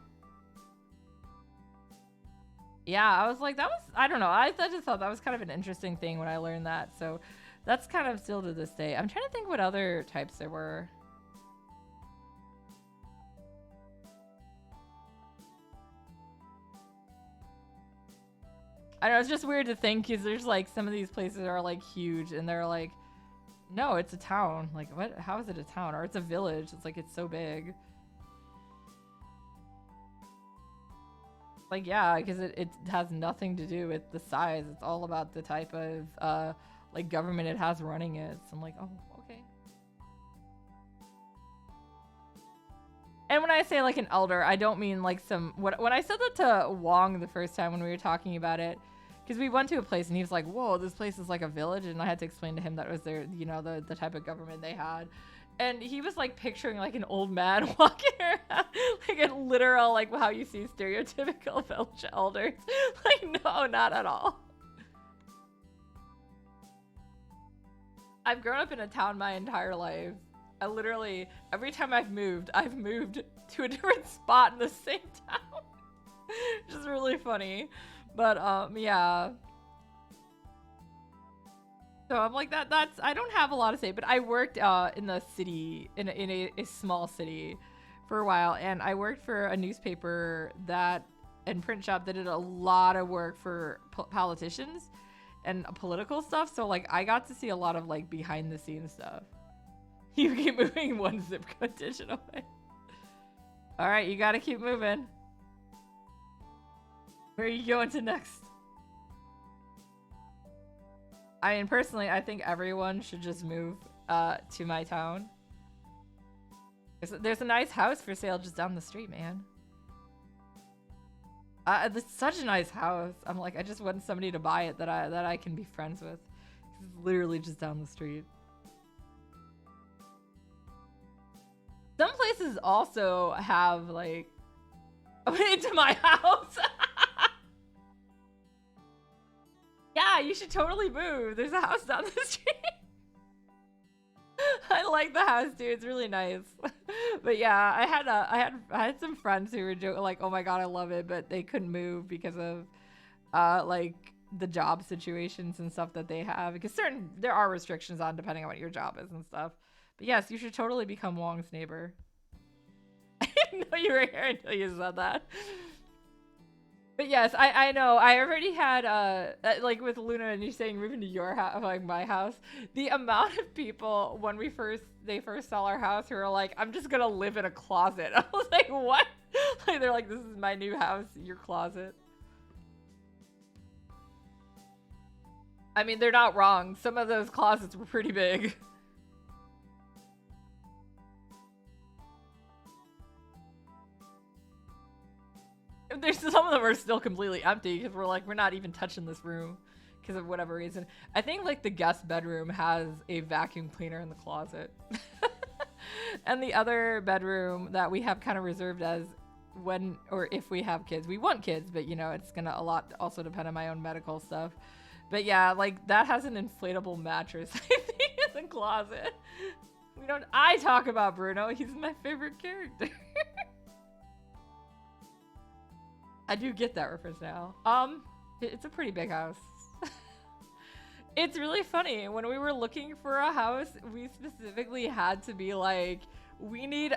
yeah, I was like, I don't know. I just thought that was kind of an interesting thing when I learned that. So that's kind of still to this day. I'm trying to think what other types there were. I know, it's just weird to think, because there's like some of these places are like huge, and they're like, no, it's a town. Like, what? How is it a town? Or it's a village. It's like, it's so big. Like, yeah, because it has nothing to do with the size. It's all about the type of like government it has running it. So I'm like, oh, okay. And when I say like an elder, I don't mean like when I said that to Wong the first time when we were talking about it, because we went to a place and he was like, whoa, this place is like a village, and I had to explain to him that it was their, you know, the type of government they had. And he was like picturing like an old man walking around, like a literal, like how you see stereotypical village elders. Like, no, not at all. I've grown up in a town my entire life. I literally, every time I've moved to a different spot in the same town. Which is really funny. But yeah. So I'm like that's I don't have a lot to say, but I worked in the city in a small city for a while, and I worked for a newspaper that and print shop that did a lot of work for politicians and political stuff. So like I got to see a lot of like behind the scenes stuff. You keep moving one zip code digit away. All right, you got to keep moving. Where are you going to next? I mean, personally, I think everyone should just move to my town. There's a nice house for sale just down the street, man. It's such a nice house. I'm like, I just want somebody to buy it that I can be friends with. It's literally just down the street. Some places also have like into my house. Yeah, you should totally move. There's a house down the street. I like the house, dude. It's really nice. But yeah, I had some friends who were like, "Oh my god, I love it," but they couldn't move because of like the job situations and stuff that they have. Because there are restrictions on depending on what your job is and stuff. But yes, you should totally become Wong's neighbor. I didn't know you were here until you said that. But yes, I know. I already had like with Luna and you saying moving to your house, like my house. The amount of people when they first saw our house who were like, "I'm just gonna live in a closet." I was like, "What?" Like they're like, "This is my new house, your closet." I mean, they're not wrong. Some of those closets were pretty big. There's some of them are still completely empty because we're like, we're not even touching this room because of whatever reason. I think like the guest bedroom has a vacuum cleaner in the closet. And the other bedroom that we have kind of reserved as when or if we have kids. We want kids, but you know, it's gonna a lot also depend on my own medical stuff. But yeah, like that has an inflatable mattress, I think, in the closet. I talk about Bruno. He's my favorite character. I do get that reference now. It's a pretty big house. It's really funny. When we were looking for a house, we specifically had to be like, we need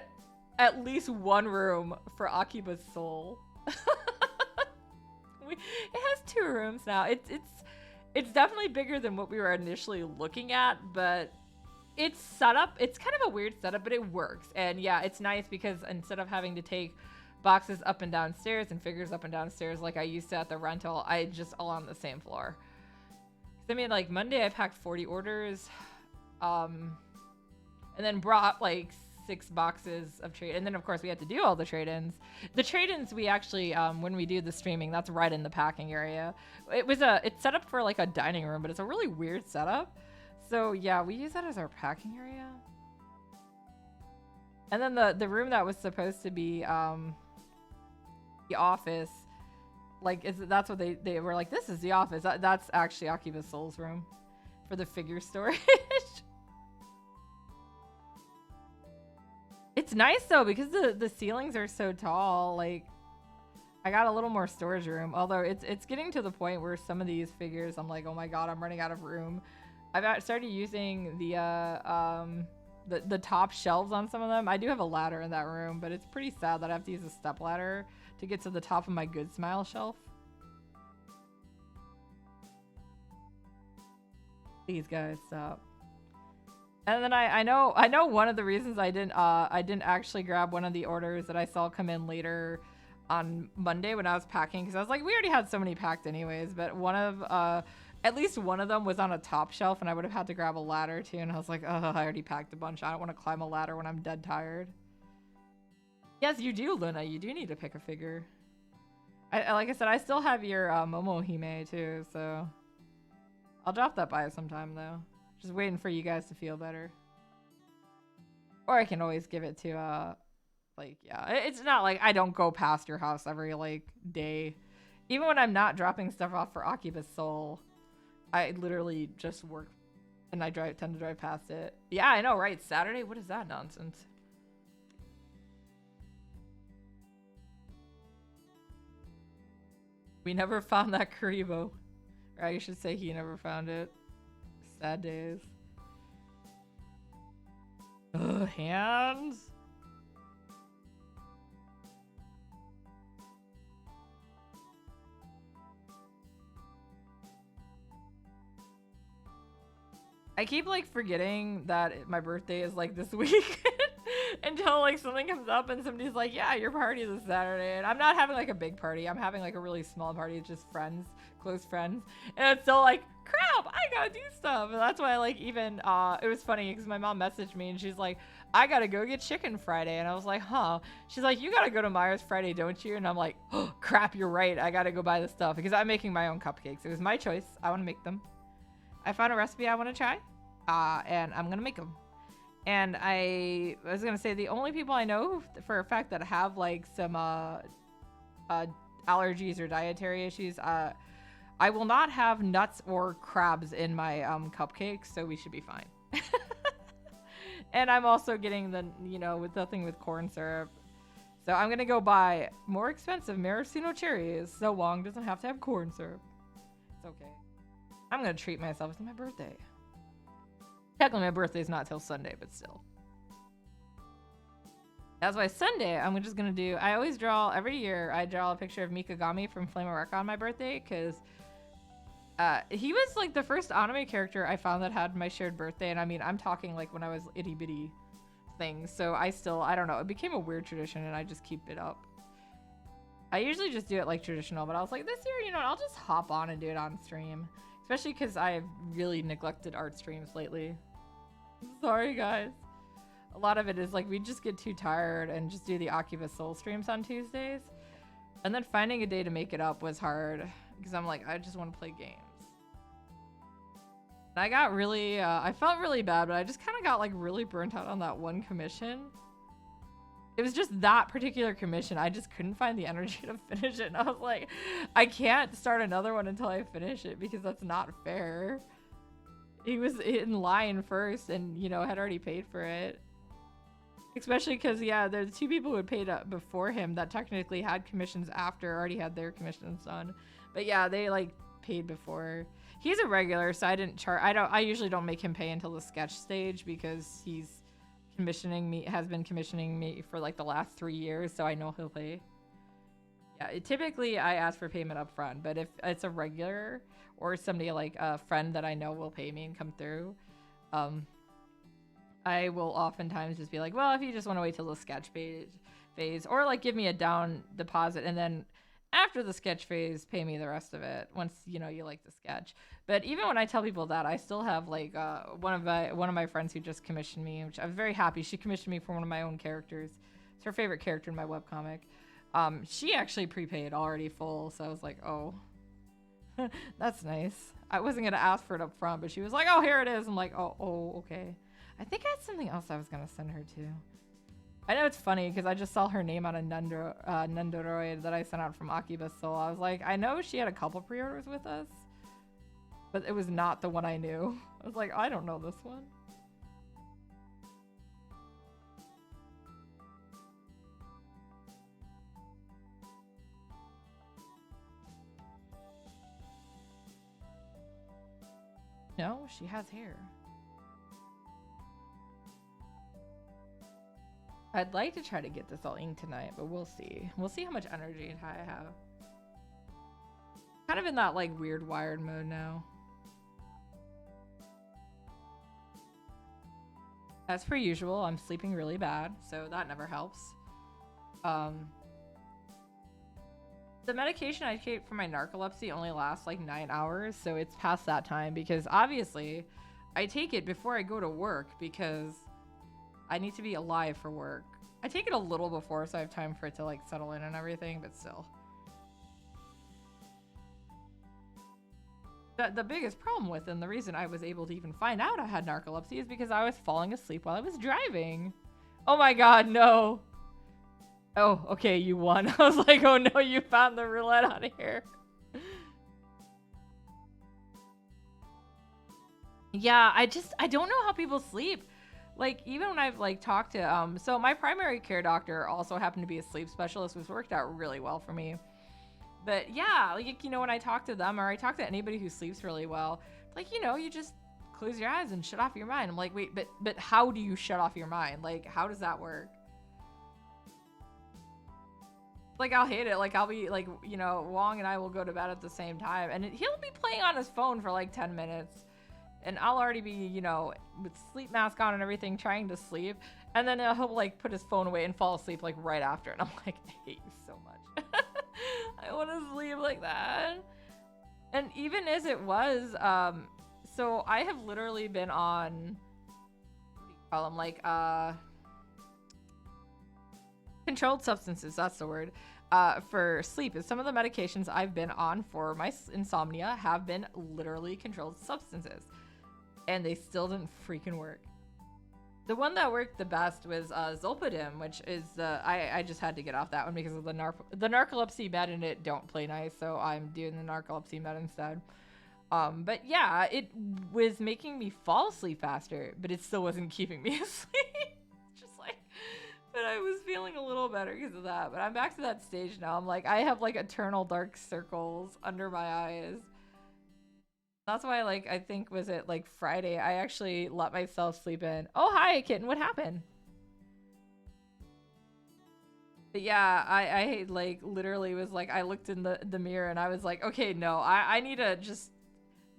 at least one room for Akiba's soul. It has 2 rooms now. It's definitely bigger than what we were initially looking at, but it's set up. It's kind of a weird setup, but it works. And yeah, it's nice because instead of having to take boxes up and downstairs and figures up and downstairs like I used to at the rental, I just all on the same floor. I mean, like Monday I packed 40 orders, and then brought like 6 boxes of trade, and then of course we had to do all the trade-ins. The trade-ins we actually, when we do the streaming, that's right in the packing area. It's set up for like a dining room, but it's a really weird setup. So yeah, we use that as our packing area. And then the room that was supposed to be the office, like that's what they were like, this is the office. That's actually Akiba's soul's room for the figure storage. It's nice though because the ceilings are so tall. Like I got a little more storage room, although it's getting to the point where some of these figures I'm like, oh my god, I'm running out of room. I've started using the top shelves on some of them. I do have a ladder in that room, but it's pretty sad that I have to use a step ladder to get to the top of my Good Smile shelf. Please guys, stop. And then I know one of the reasons I didn't actually grab one of the orders that I saw come in later on Monday when I was packing, because I was like, we already had so many packed anyways, but at least one of them was on a top shelf and I would have had to grab a ladder too, and I was like, oh, I already packed a bunch. I don't want to climb a ladder when I'm dead tired. Yes, you do, Luna. You do need to pick a figure. Like I said, I still have your Momohime too, so I'll drop that by sometime though. Just waiting for you guys to feel better. Or I can always give it to like, yeah, it's not like I don't go past your house every like day. Even when I'm not dropping stuff off for Akiba's soul, I literally just work and I tend to drive past it. Yeah, I know, right? Saturday? What is that nonsense? We never found that Karibo. Or I should say he never found it. Sad days. Ugh, hands. I keep like forgetting that my birthday is like this week until like something comes up and somebody's like, yeah, your party is this Saturday. And I'm not having like a big party. I'm having like a really small party. It's just friends, close friends. And it's still like, crap, I gotta do stuff. And that's why like even, it was funny because my mom messaged me and she's like, I gotta go get chicken Friday. And I was like, huh. She's like, you gotta go to Myers Friday, don't you? And I'm like, oh, crap, you're right. I gotta go buy the stuff because I'm making my own cupcakes. It was my choice. I want to make them. I found a recipe I want to try, and I'm going to make them. And I was going to say the only people I know for a fact that have like some allergies or dietary issues, I will not have nuts or crabs in my cupcakes, so we should be fine. And I'm also getting the, with nothing with corn syrup. So I'm going to go buy more expensive maraschino cherries so Wong doesn't have to have corn syrup. It's okay. I'm going to treat myself. It's my birthday. Technically, my birthday's not till Sunday, but still. That's why Sunday, I'm just going to do... I always draw... Every year, I draw a picture of Mikagami from Flame of Wreck on my birthday, because he was, like, the first anime character I found that had my shared birthday, and I mean, I'm talking, like, when I was itty-bitty things, so I don't know. It became a weird tradition, and I just keep it up. I usually just do it, like, traditional, but I was like, this year, I'll just hop on and do it on stream. Especially because I've really neglected art streams lately. Sorry, guys. A lot of it is like we just get too tired and just do the Akiba Soul streams on Tuesdays. And then finding a day to make it up was hard because I'm like, I just want to play games. And I got really, I felt really bad, but I just kind of got like really burnt out on that one commission. It was just that particular commission. I just couldn't find the energy to finish it. And I was like, I can't start another one until I finish it because that's not fair. He was in line first and, had already paid for it. Especially because, yeah, there's two people who had paid up before him that technically had commissions after, already had their commissions done. But yeah, they like paid before. He's a regular, so I didn't charge. I usually don't make him pay until the sketch stage because he's has been commissioning me for like the last 3 years, so I know he'll pay. Yeah, typically I ask for payment up front, but if it's a regular or somebody like a friend that I know will pay me and come through, I will oftentimes just be like, well, if you just want to wait till the sketch phase, or like give me a down deposit and then after the sketch phase, pay me the rest of it once you like the sketch. But even when I tell people that, I still have like one of my friends who just commissioned me, which I'm very happy. She commissioned me for one of my own characters. It's her favorite character in my webcomic. She actually prepaid already full, so I was like, oh, that's nice. I wasn't gonna ask for it up front, but she was like, oh, here it is. I'm like, oh, okay. I think I had something else I was gonna send her to. I know it's funny because I just saw her name on a Nendoroid that I sent out from Akiba Soul. I was like, I know she had a couple pre-orders with us, but it was not the one I knew. I was like, I don't know this one. No, she has hair. I'd like to try to get this all inked tonight, but we'll see. We'll see how much energy I have. Kind of in that like weird wired mode now. As per usual, I'm sleeping really bad, so that never helps. The medication I take for my narcolepsy only lasts like 9 hours, so it's past that time because obviously I take it before I go to work because I need to be alive for work. I take it a little before so I have time for it to like settle in and everything, but still. The biggest problem with and the reason I was able to even find out I had narcolepsy is because I was falling asleep while I was driving. Oh my god, no. Oh, okay, you won. I was like, oh no, you found the roulette on here. Yeah, I don't know how people sleep. Like, even when I've like talked to, so my primary care doctor also happened to be a sleep specialist, which worked out really well for me. But yeah, like, when I talk to them or I talk to anybody who sleeps really well, like, you just close your eyes and shut off your mind. I'm like, wait, but how do you shut off your mind? Like, how does that work? Like, I'll hate it. Like, I'll be like, you know, Wong and I will go to bed at the same time, and he'll be playing on his phone for like 10 minutes, and I'll already be, you know, with sleep mask on and everything, trying to sleep, and then he'll like put his phone away and fall asleep like right after, and I'm like, I hate you so much. I want to sleep like that. And even as it was, so I have literally been on, what do you call them, like, controlled substances, that's the word, for sleep. And some of the medications I've been on for my insomnia have been literally controlled substances, and they still didn't freaking work. The one that worked the best was Zolpidem, which is I just had to get off that one because of the narcolepsy med in it don't play nice, so I'm doing the narcolepsy med instead. But yeah, it was making me fall asleep faster, but it still wasn't keeping me asleep. Just like, but I was feeling a little better because of that. But I'm back to that stage now. I'm like, I have like eternal dark circles under my eyes. That's why, like, I think, was it like Friday, I actually let myself sleep in. Oh, hi, kitten. What happened? But yeah, I like literally was like, I looked in the mirror and I was like, okay, no, I need to just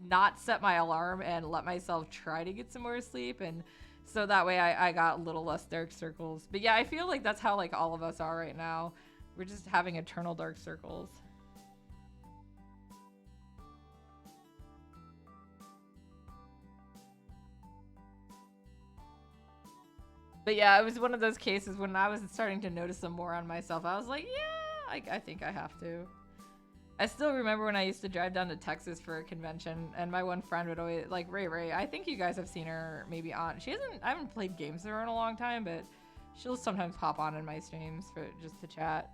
not set my alarm and let myself try to get some more sleep. And so that way I got a little less dark circles. But yeah, I feel like that's how like all of us are right now. We're just having eternal dark circles. But yeah, it was one of those cases when I was starting to notice them more on myself. I was like, yeah, I think I have to. I still remember when I used to drive down to Texas for a convention, and my one friend would always, like, Ray, I think you guys have seen her maybe on. I haven't played games with her in a long time, but she'll sometimes pop on in my streams for just to chat.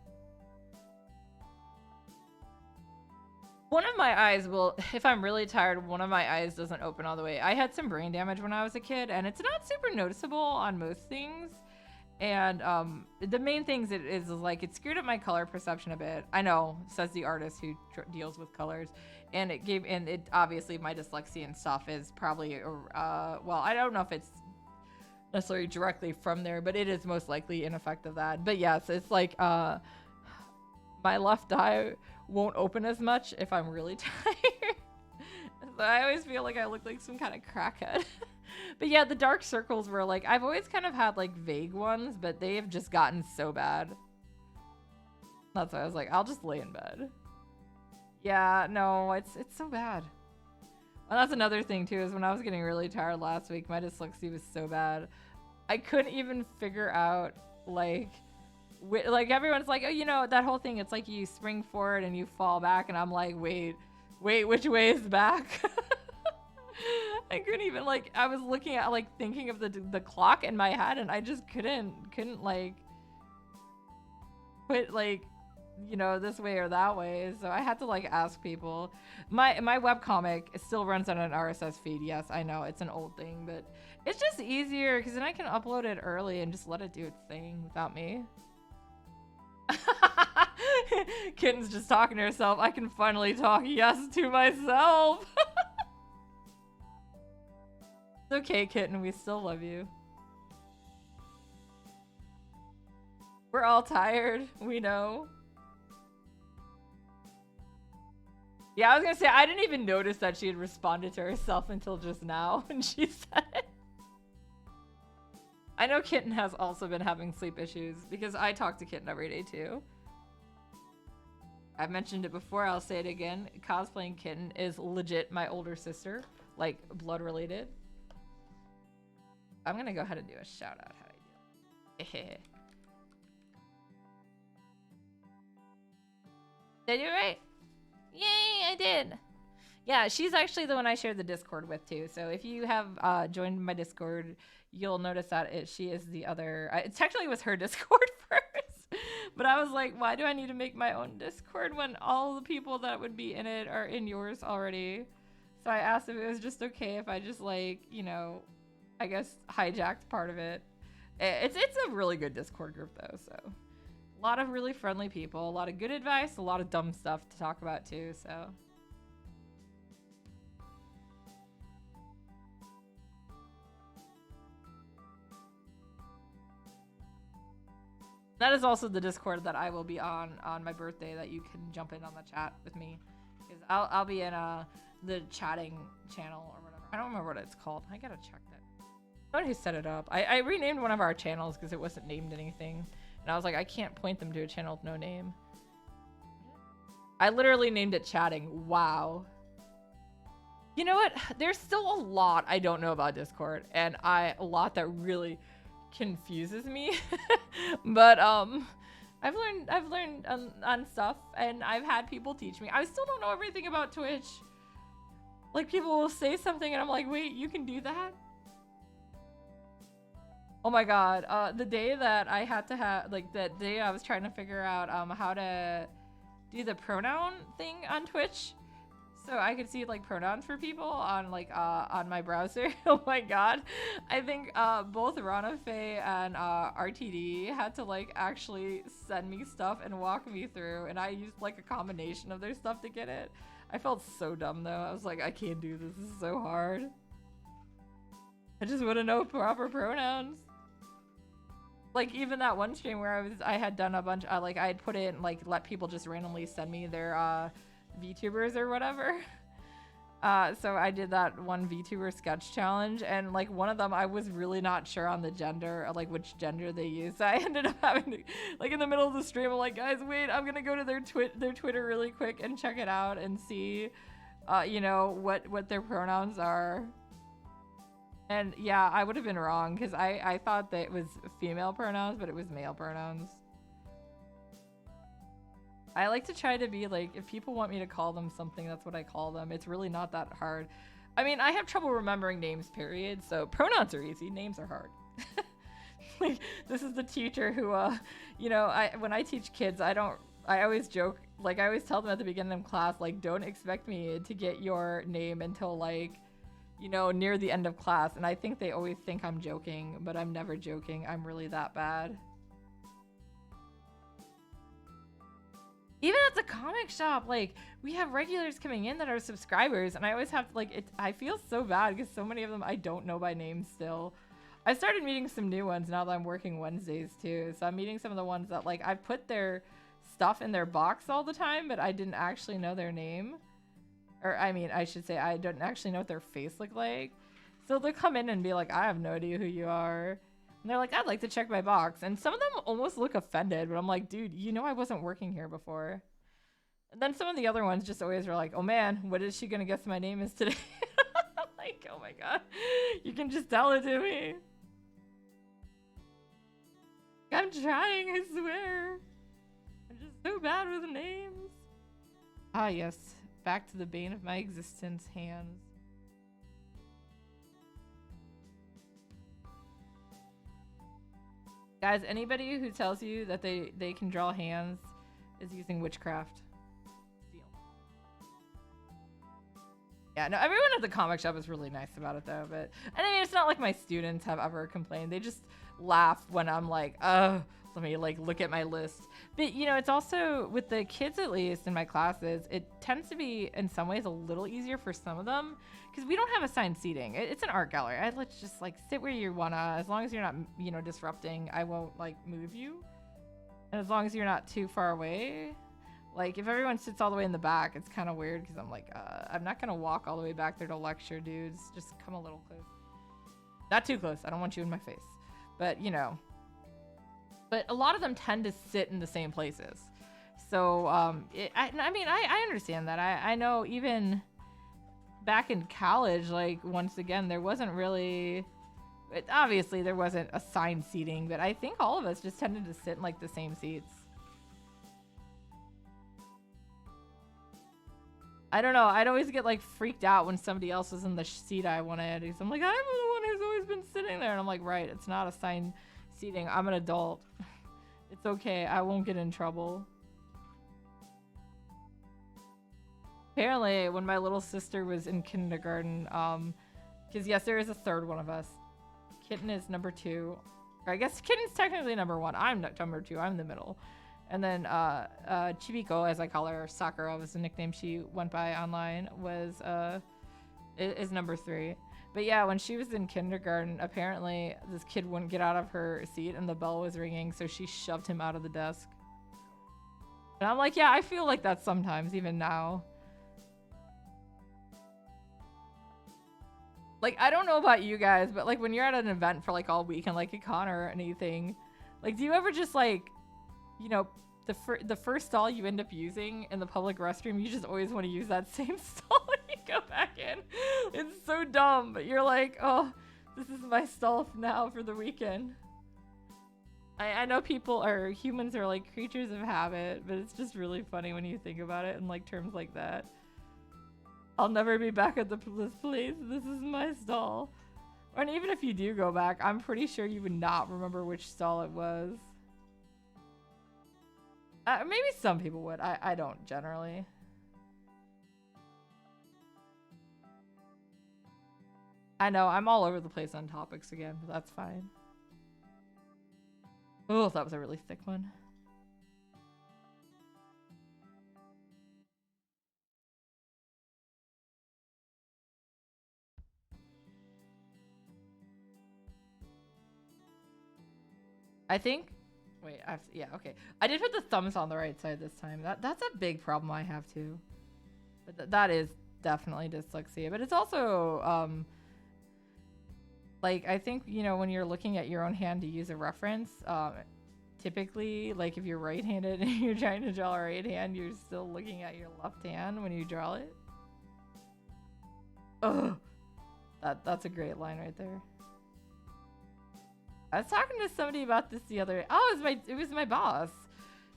One of my eyes will, if I'm really tired, one of my eyes doesn't open all the way. I had some brain damage when I was a kid, and it's not super noticeable on most things. And the main things is like it screwed up my color perception a bit. I know, says the artist who deals with colors, and it obviously my dyslexia and stuff is probably well, I don't know if it's necessarily directly from there, but it is most likely an effect of that. But yes, it's like my left eye won't open as much if I'm really tired. So I always feel like I look like some kind of crackhead. But yeah, the dark circles were like, I've always kind of had like vague ones, but they have just gotten so bad. That's why I was like, I'll just lay in bed. Yeah, no, it's so bad. And that's another thing too, is when I was getting really tired last week, my dyslexia was so bad. I couldn't even figure out like everyone's like, oh, you know, that whole thing, it's like you spring forward and you fall back, and I'm like, wait, which way is back? I couldn't even, like, I was looking at, like, thinking of the clock in my head, and I just couldn't like put, like, you know, this way or that way. So I had to like ask people. My webcomic still runs on an RSS feed. Yes, I know it's an old thing, but it's just easier because then I can upload it early and just let it do its thing without me. Kitten's just talking to herself. I can finally talk yes to myself. It's okay, Kitten. We still love you. We're all tired. We know. Yeah, I was gonna say, I didn't even notice that she had responded to herself until just now when she said it. I know Kitten has also been having sleep issues because I talk to Kitten every day too. I've mentioned it before, I'll say it again. Cosplaying Kitten is legit my older sister, like blood related. I'm gonna go ahead and do a shout out. How do I do it? Did I do it right? Yay, I did. Yeah, she's actually the one I shared the Discord with too. So if you have joined my Discord, you'll notice that she is the other. It technically was her Discord first, but I was like, why do I need to make my own Discord when all the people that would be in it are in yours already? So I asked if it was just okay if I just like, you know, I guess hijacked part of it. It's a really good Discord group though, so a lot of really friendly people, a lot of good advice, a lot of dumb stuff to talk about too, so. That is also the Discord that I will be on my birthday that you can jump in on the chat with me. Because I'll be in the chatting channel or whatever. I don't remember what it's called. I gotta check that. I don't know who set it up. I renamed one of our channels because it wasn't named anything. And I was like, I can't point them to a channel with no name. I literally named it chatting. Wow. You know what? There's still a lot I don't know about Discord. And a lot that really confuses me. But I've learned on stuff, and I've had people teach me. I still don't know everything about Twitch. Like, people will say something and I'm like, wait, you can do that? Oh my god, the day that I had to have, like, that day I was trying to figure out how to do the pronoun thing on Twitch, so I could see, like, pronouns for people on, like, on my browser. Oh my god. I think both Rana Faye and RTD had to, like, actually send me stuff and walk me through, and I used, like, a combination of their stuff to get it. I felt so dumb, though. I was like, I can't do this. This is so hard. I just wouldn't know proper pronouns. Like, even that one stream where I had done a bunch, like, I had put in, like, let people just randomly send me their, VTubers or whatever. So I did that one VTuber sketch challenge, and, like, one of them, I was really not sure on the gender, or, like, which gender they used. So I ended up having to, like, in the middle of the stream, I'm like, guys, wait, I'm gonna go to their Twitter really quick and check it out and see, you know, what their pronouns are. And yeah, I would have been wrong, because I thought that it was female pronouns, but it was male pronouns. I like to try to be like, if people want me to call them something, that's what I call them. It's really not that hard. I mean, I have trouble remembering names, period. So pronouns are easy, names are hard. Like, this is the teacher who, you know, when I teach kids, I always joke, like, I always tell them at the beginning of class, like, don't expect me to get your name until, like, you know, near the end of class. And I think they always think I'm joking, but I'm never joking. I'm really that bad. Even at the comic shop, like, we have regulars coming in that are subscribers, and I always have to, like, I feel so bad because so many of them I don't know by name still. I started meeting some new ones now that I'm working Wednesdays too. So I'm meeting some of the ones that, like, I've put their stuff in their box all the time, but I didn't actually know their name. Or, I mean, I should say I don't actually know what their face looked like. So they'll come in and be like, I have no idea who you are. And they're like, I'd like to check my box. And some of them almost look offended, but I'm like, dude, you know I wasn't working here before. And then some of the other ones just always were like, oh man, what is she gonna guess my name is today? I'm like, oh my god, you can just tell it to me. I'm trying, I swear. I'm just so bad with names. Ah yes, back to the bane of my existence, hands. Guys, anybody who tells you that they can draw hands is using witchcraft. Yeah, no, everyone at the comic shop is really nice about it though, but I mean, it's not like my students have ever complained. They just laugh when I'm like, oh, let me like look at my list. But you know, it's also with the kids, at least in my classes, it tends to be in some ways a little easier for some of them because we don't have assigned seating. It's an art gallery. Let's just like sit where you wanna, as long as you're not, you know, disrupting. I won't like move you, and as long as you're not too far away. Like, if everyone sits all the way in the back, it's kind of weird because I'm like, I'm not going to walk all the way back there to lecture, dudes. Just come a little close. Not too close. I don't want you in my face. But, you know. But a lot of them tend to sit in the same places. So, I mean, I understand that. I know even back in college, like, once again, there wasn't really... obviously, there wasn't assigned seating, but I think all of us just tended to sit in, like, the same seats. I don't know. I'd always get like freaked out when somebody else was in the seat I wanted. Because I'm like, I'm the one who's always been sitting there. And I'm like, right, it's not assigned seating. I'm an adult. It's okay. I won't get in trouble. Apparently, when my little sister was in kindergarten, because yes, there is a third one of us. Kitten is number 2. Or I guess Kitten's technically number 1. I'm not number 2. I'm the middle. And then Chibi, as I call her, Sakura was the nickname she went by online, was is number 3. But yeah, when she was in kindergarten, apparently this kid wouldn't get out of her seat and the bell was ringing, so she shoved him out of the desk. And I'm like, yeah, I feel like that sometimes, even now. Like, I don't know about you guys, but like when you're at an event for like all weekend, like a con or anything, like, do you ever just like, you know, the first stall you end up using in the public restroom, you just always want to use that same stall when you go back in. It's so dumb, but you're like, oh, this is my stall now for the weekend. I know humans are like creatures of habit, but it's just really funny when you think about it in like terms like that. I'll never be back at this place. This is my stall. And even if you do go back, I'm pretty sure you would not remember which stall it was. Maybe some people would. I don't generally. I know, I'm all over the place on topics again, but that's fine. Oh, that was a really thick one. I think... Wait, yeah, okay. I did put the thumbs on the right side this time. That's a big problem I have too. But that is definitely dyslexia. But it's also, like, I think, you know, when you're looking at your own hand to use a reference, typically, like, if you're right-handed and you're trying to draw a right hand, you're still looking at your left hand when you draw it. Ugh. That's a great line right there. I was talking to somebody about this the other day. Oh, it was my boss.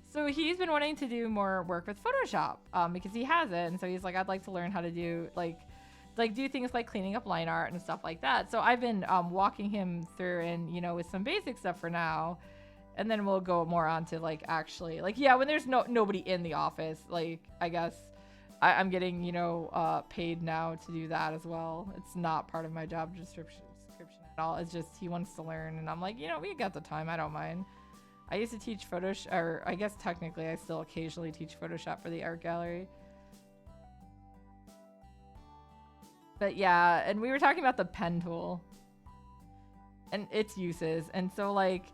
So he's been wanting to do more work with Photoshop because he has it. And so he's like, I'd like to learn how to do like do things like cleaning up line art and stuff like that. So I've been walking him through and, you know, with some basic stuff for now. And then we'll go more on to like actually like, yeah, when there's nobody in the office, like I guess I'm getting, you know, paid now to do that as well. It's not part of my job description at all. It's just he wants to learn, and I'm like, you know, we got the time. I don't mind. I used to teach Photoshop, or I guess technically I still occasionally teach Photoshop for the art gallery. But yeah, and we were talking about the pen tool and its uses, and so like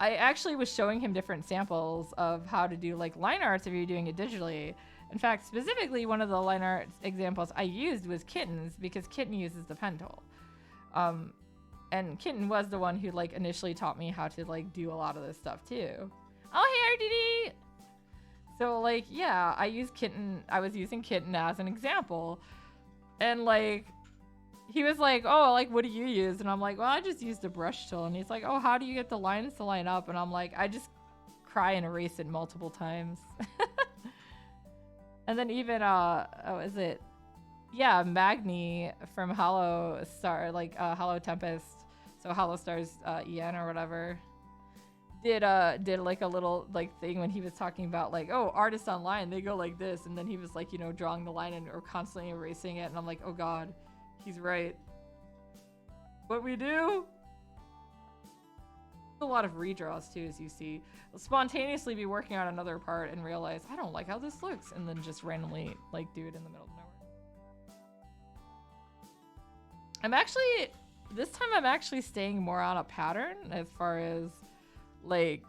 I actually was showing him different samples of how to do like line arts if you're doing it digitally. In fact, specifically one of the line art examples I used was Kitten's, because Kitten uses the pen tool. And Kitten was the one who like initially taught me how to like do a lot of this stuff too. Oh, hey, RDD! So like, yeah, I was using Kitten as an example. And like, he was like, oh, like, what do you use? And I'm like, well, I just used a brush tool. And he's like, oh, how do you get the lines to line up? And I'm like, I just cry and erase it multiple times. And then even, oh, is it? Yeah, Magni from Hollow Star, like Hollow Tempest, so Hollow Stars EN or whatever, did like a little like thing when he was talking about like, oh, artists online, they go like this, and then he was like, you know, drawing the line and or constantly erasing it, and I'm like, oh god, he's right. What we do? A lot of redraws too, as you see. I'll spontaneously be working on another part and realize I don't like how this looks, and then just randomly like do it in the middle of nowhere. This time I'm actually staying more on a pattern as far as like,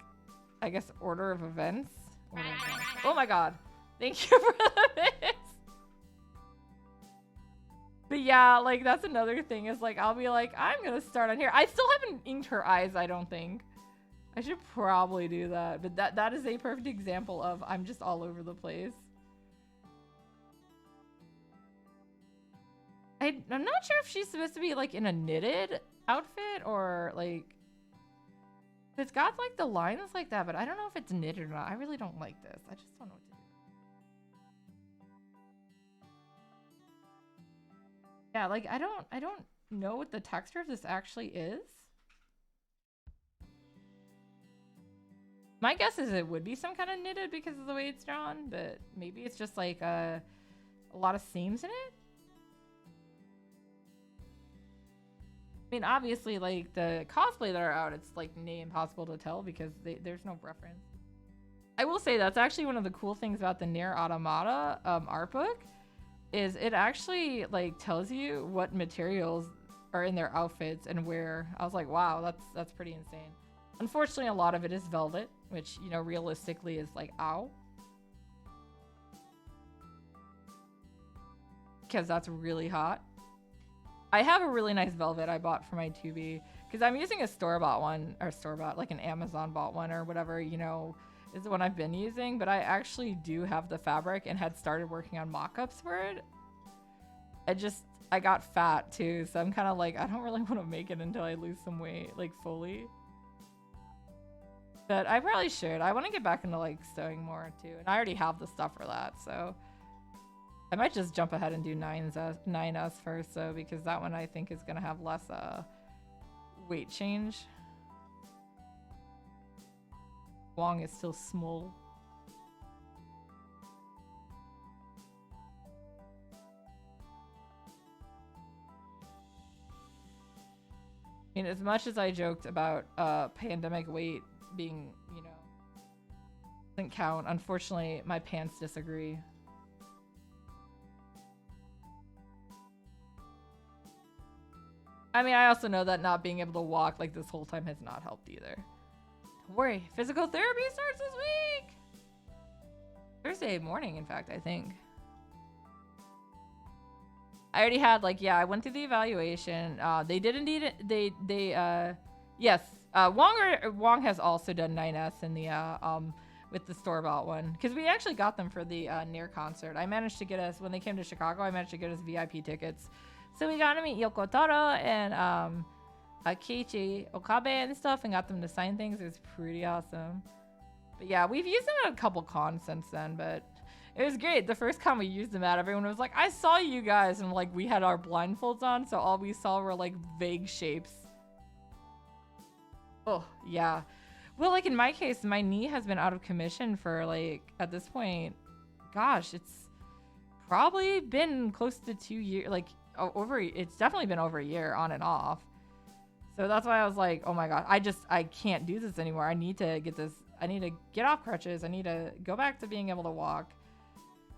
I guess, order of events. Oh my god. Thank you for this. But yeah, like that's another thing is like, I'll be like, I'm gonna start on here. I still haven't inked her eyes, I don't think. I should probably do that. But that is a perfect example of I'm just all over the place. I'm not sure if she's supposed to be like in a knitted outfit or like, it's got like the lines like that, but I don't know if it's knitted or not. I really don't like this. I just don't know what to do. Yeah, like I don't know what the texture of this actually is. My guess is it would be some kind of knitted because of the way it's drawn, but maybe it's just like a lot of seams in it. I mean, obviously, like, the cosplay that are out, it's, like, nearly impossible to tell because there's no reference. I will say that's actually one of the cool things about the Nier Automata art book is it actually, like, tells you what materials are in their outfits and wear. I was like, wow, that's pretty insane. Unfortunately, a lot of it is velvet, which, you know, realistically is like, ow. Because that's really hot. I have a really nice velvet I bought for my 2B because I'm using a store-bought one, or store-bought, like an Amazon bought one or whatever, you know, is the one I've been using. But I actually do have the fabric and had started working on mock-ups for it. I got fat too, so I'm kind of like, I don't really want to make it until I lose some weight, like fully. But I probably should. I want to get back into like sewing more too. And I already have the stuff for that, so I might just jump ahead and do 9S first, though, because that one I think is going to have less weight change. Wong is still small. I mean, as much as I joked about pandemic weight being, you know, doesn't count, unfortunately, my pants disagree. I mean, I also know that not being able to walk like this whole time has not helped either. Don't worry, physical therapy starts this week! Thursday morning, in fact, I think. I already had, like, yeah, I went through the evaluation. They did indeed, yes. Wong has also done 9S in the, with the store-bought one. Because we actually got them for the near concert. I managed to get us, when they came to Chicago, I managed to get us VIP tickets. So we got to meet Yoko Taro and Keiichi Okabe and stuff and got them to sign things. It was pretty awesome. But yeah, we've used them at a couple cons since then, but it was great. The first con we used them at, everyone was like, I saw you guys. And like, we had our blindfolds on, so all we saw were like vague shapes. Oh, yeah. Well, like in my case, my knee has been out of commission for like, at this point, gosh, it's probably been close to 2 years, like, it's definitely been over a year on and off. So that's why I was like, oh my god, I can't do this anymore. I need to get off crutches. I need to go back to being able to walk,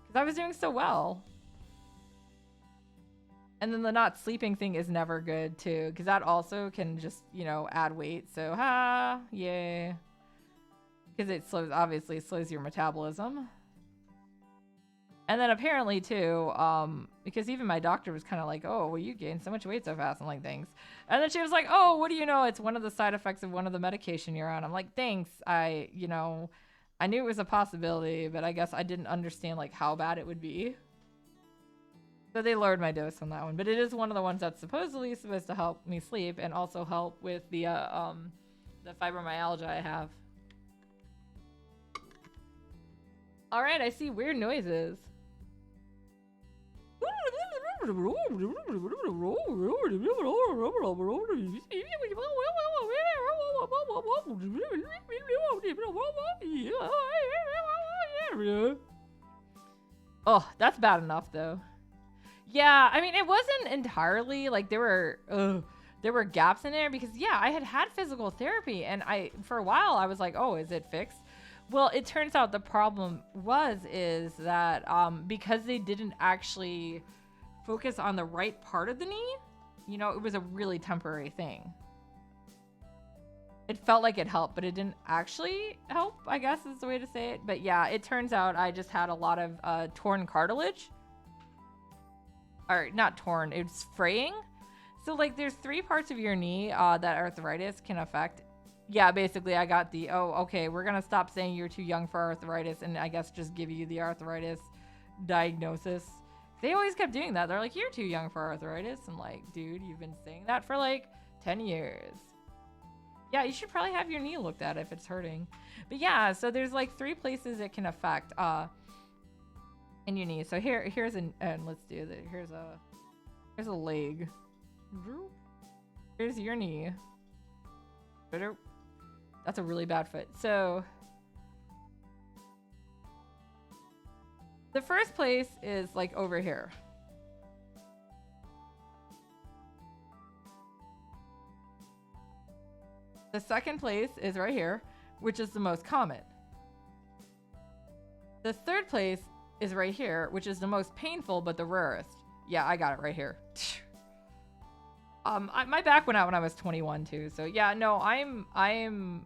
because I was doing so well. And then the not sleeping thing is never good too, because that also can just, you know, add weight. So yay, because it obviously slows your metabolism. And then apparently too, because even my doctor was kind of like, oh, well, you gained so much weight so fast. I'm like, thanks. And then she was like, oh, what do you know? It's one of the side effects of one of the medication you're on. I'm like, thanks. I knew it was a possibility, but I guess I didn't understand like how bad it would be. So they lowered my dose on that one. But it is one of the ones that's supposedly supposed to help me sleep and also help with the fibromyalgia I have. All right, I see weird noises. Oh, that's bad enough though. Yeah, I mean, it wasn't entirely like there were gaps in there because yeah, I had physical therapy and for a while I was like, oh, is it fixed? Well, it turns out the problem is that because they didn't actually focus on the right part of the knee, you know, it was a really temporary thing. It felt like it helped, but it didn't actually help, I guess is the way to say it. But yeah, it turns out I just had a lot of torn cartilage. Or not torn, it's fraying. So like there's 3 parts of your knee that arthritis can affect. Yeah, basically I got the, oh, okay, we're going to stop saying you're too young for arthritis and I guess just give you the arthritis diagnosis. They always kept doing that. They're like, you're too young for arthritis. I'm like, dude, you've been saying that for like 10 years. Yeah, you should probably have your knee looked at if it's hurting. But yeah, so there's like 3 places it can affect in your knee. So here's and let's do that. Here's a leg. Here's your knee. That's a really bad foot. So the first place is like over here. The second place is right here, which is the most common. The third place is right here, which is the most painful but the rarest. Yeah, I got it right here. My back went out when I was 21 too. So yeah, no, I'm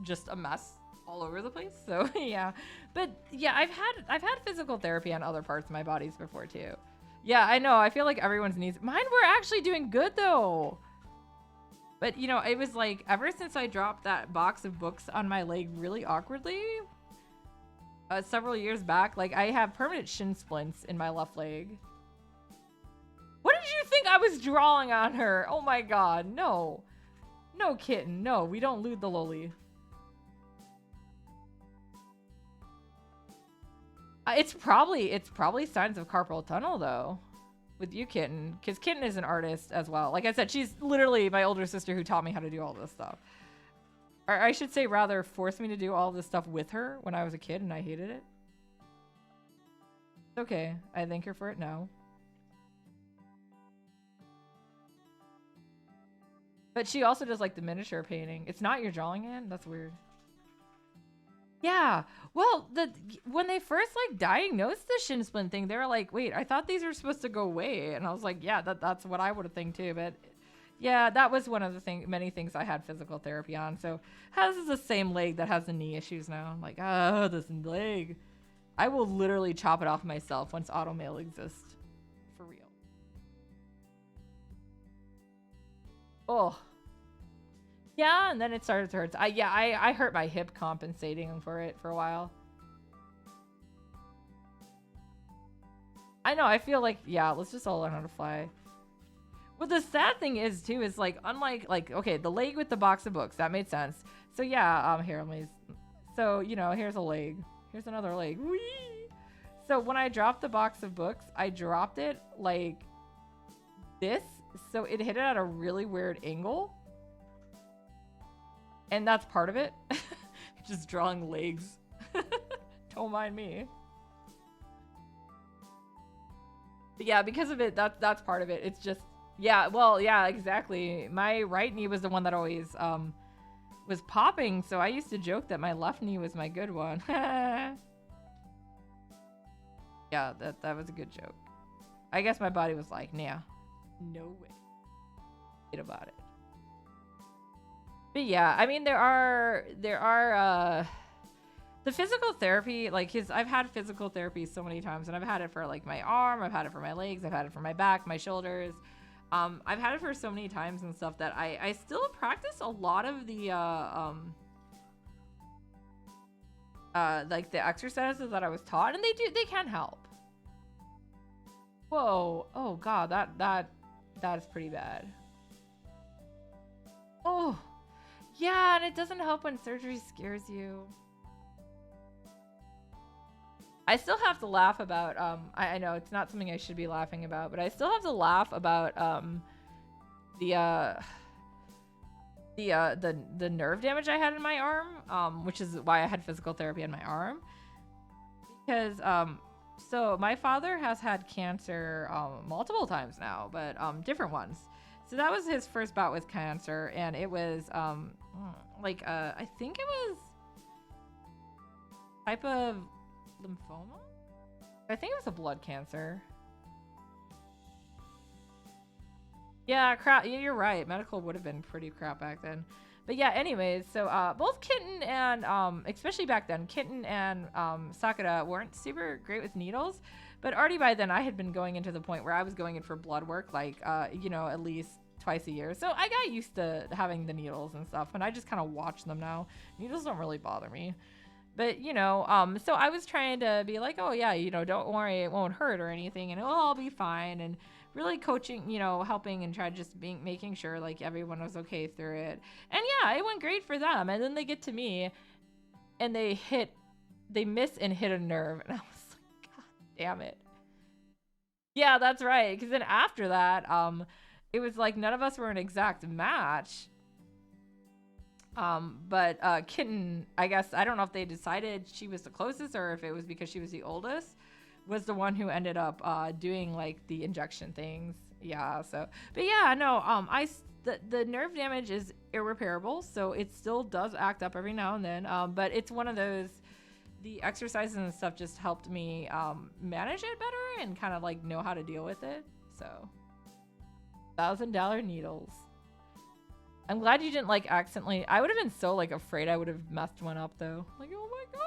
just a mess all over the place. So yeah, but yeah, I've had physical therapy on other parts of my bodies before too. Yeah, I know. I feel like everyone's needs. Mine were actually doing good though. But you know, it was like ever since I dropped that box of books on my leg really awkwardly, several years back, like I have permanent shin splints in my left leg. What did you think I was drawing on her? Oh my god, no. No, kitten, no, we don't loot the loli. It's probably signs of carpal tunnel though. With you, Kitten, because Kitten is an artist as well. Like I said, she's literally my older sister who taught me how to do all this stuff. Or I should say, rather, forced me to do all this stuff with her when I was a kid, and I hated it. It's okay. I thank her for it now. But she also does like the miniature painting. It's not your drawing hand? That's weird. Yeah. Well, when they first like diagnosed the shin splint thing, they were like, "Wait, I thought these were supposed to go away." And I was like, "Yeah, that's what I would have think too." But yeah, that was one of the many things I had physical therapy on. So this is the same leg that has the knee issues now. I'm like, oh, this leg. I will literally chop it off myself once automail exists. For real. Oh. Yeah, and then it started to hurt. I hurt my hip compensating for it for a while. I know, I feel like, yeah, let's just all learn how to fly. Well, the sad thing is, too, is, like, unlike, like, okay, the leg with the box of books, that made sense. So, yeah, here, let me, so, you know, here's a leg. Here's another leg. Whee! So, when I dropped the box of books, I dropped it, like, this, so it hit it at a really weird angle. And that's part of it. Just drawing legs. Don't mind me. But yeah, because of it, that's part of it. It's just, yeah, well, yeah, exactly. My right knee was the one that always was popping, so I used to joke that my left knee was my good one. Yeah, that was a good joke. I guess my body was like, nah, no way. About it. But yeah, I mean, there are the physical therapy, like I've had physical therapy so many times, and I've had it for like my arm, I've had it for my legs, I've had it for my back, my shoulders. I've had it for so many times and stuff that I still practice a lot of the like the exercises that I was taught, and they can help. Whoa, oh god, that is pretty bad. Oh. Yeah, and it doesn't help when surgery scares you. I still have to laugh about, I know it's not something I should be laughing about, but I still have to laugh about, the nerve damage I had in my arm, which is why I had physical therapy in my arm. Because, so my father has had cancer, multiple times now, but, different ones. So that was his first bout with cancer, and it was, I think it was type of lymphoma? I think it was a blood cancer. Yeah, crap. Yeah, you're right. Medical would have been pretty crap back then. But yeah, anyways, so both Kitten and, especially back then, Kitten and Sakura weren't super great with needles. But already by then, I had been going into the point where I was going in for blood work, like, you know, at least twice a year. So I got used to having the needles and stuff, and I just kind of watch them now. Needles don't really bother me. But, you know, so I was trying to be like, oh, yeah, you know, don't worry, it won't hurt or anything, and it'll all be fine. And really coaching, you know, helping and try just making sure, like, everyone was okay through it. And, yeah, it went great for them. And then they get to me, and they miss and hit a nerve. And I was like, God damn it. Yeah, that's right. Because then after that, it was like none of us were an exact match. But Kitten, I guess, I don't know if they decided she was the closest or if it was because she was the oldest, was the one who ended up doing like the injection things. Yeah, so, but yeah, no, the nerve damage is irreparable, so it still does act up every now and then. But it's one of those, the exercises and stuff just helped me manage it better and kind of like know how to deal with it. So $1,000 needles. I'm glad you didn't like accidentally. I would have been so like afraid I would have messed one up though. Like, oh my god.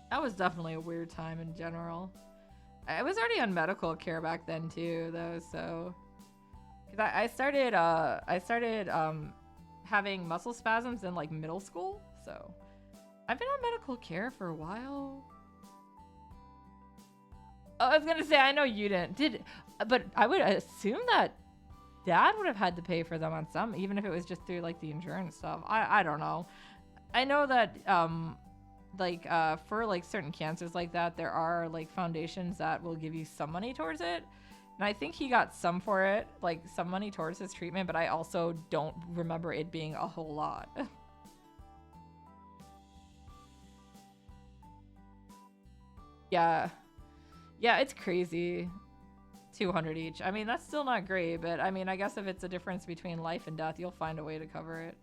That was definitely a weird time in general. I was already on medical care back then too, though. So, because I started having muscle spasms in like middle school. So, I've been on medical care for a while. Oh, I was gonna say I know you didn't, but I would assume that Dad would have had to pay for them on some, even if it was just through like the insurance stuff. I don't know. I know that for like certain cancers like that, there are like foundations that will give you some money towards it, and I think he got some for it, like some money towards his treatment, but I also don't remember it being a whole lot. Yeah, it's crazy. 200 each. I mean, that's still not great, but I mean, I guess if it's a difference between life and death, you'll find a way to cover it.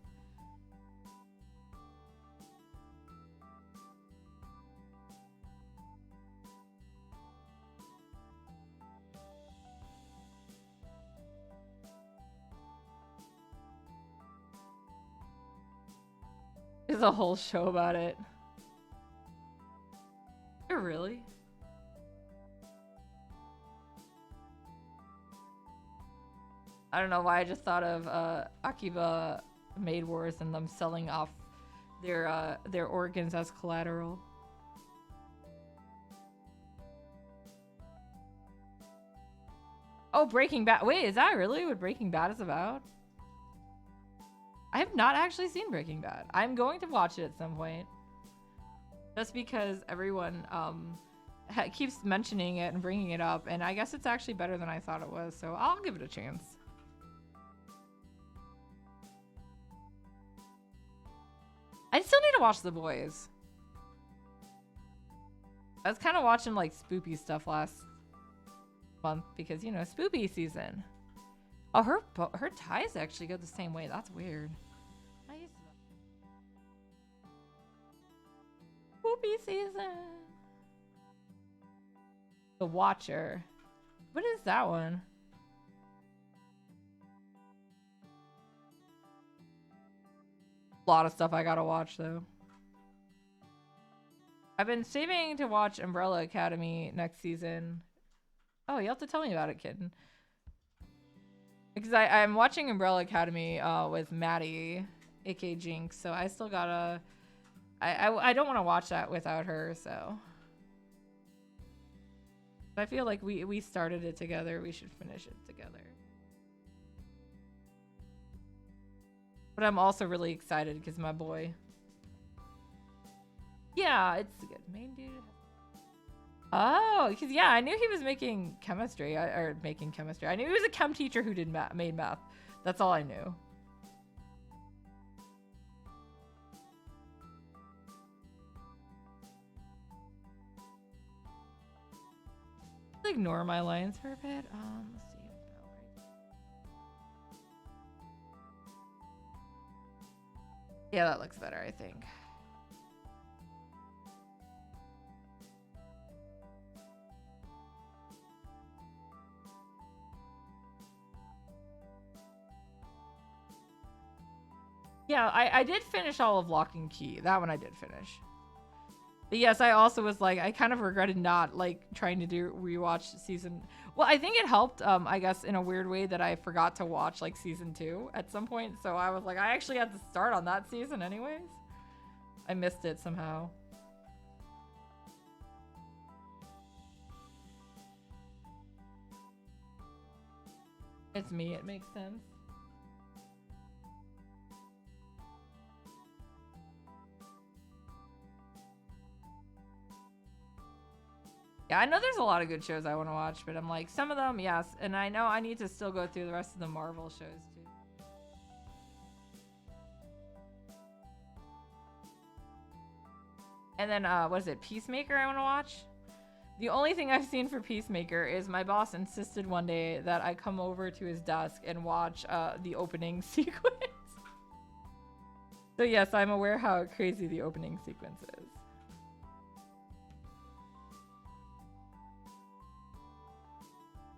There's a whole show about it. Oh, really? I don't know why I just thought of Akiba Maid Wars and them selling off their organs as collateral. Oh, Breaking Bad. Wait, is that really what Breaking Bad is about? I have not actually seen Breaking Bad. I'm going to watch it at some point. Just because everyone keeps mentioning it and bringing it up, and I guess it's actually better than I thought it was, so I'll give it a chance. I still need to watch The Boys. I was kind of watching like spoopy stuff last month because, you know, spoopy season. Oh, her ties actually go the same way. That's weird. I used to... Spoopy season. The Watcher. What is that one? A lot of stuff I gotta watch though. I've been saving to watch Umbrella Academy next season. Oh, you have to tell me about it, kitten. Because I'm watching Umbrella Academy with Maddie, aka Jinx, so I still gotta... I don't want to watch that without her, so... I feel like we started it together. We should finish it together. But I'm also really excited because my boy... Yeah, it's good. Main dude... Oh, because yeah, I knew he was making chemistry. I knew he was a chem teacher who made math. That's all I knew. Let's ignore my lines for a bit. Let's see. Yeah, that looks better, I think. Yeah, I did finish all of Lock and Key. That one I did finish. But yes, I also was like, I kind of regretted not like trying to rewatch season. Well, I think it helped, I guess, in a weird way that I forgot to watch like season 2 at some point. So I was like, I actually had to start on that season anyways. I missed it somehow. It's me, it makes sense. Yeah, I know there's a lot of good shows I want to watch, but I'm like, some of them, yes. And I know I need to still go through the rest of the Marvel shows, too. And then, what is it, Peacemaker I want to watch? The only thing I've seen for Peacemaker is my boss insisted one day that I come over to his desk and watch the opening sequence. So yes, I'm aware how crazy the opening sequence is.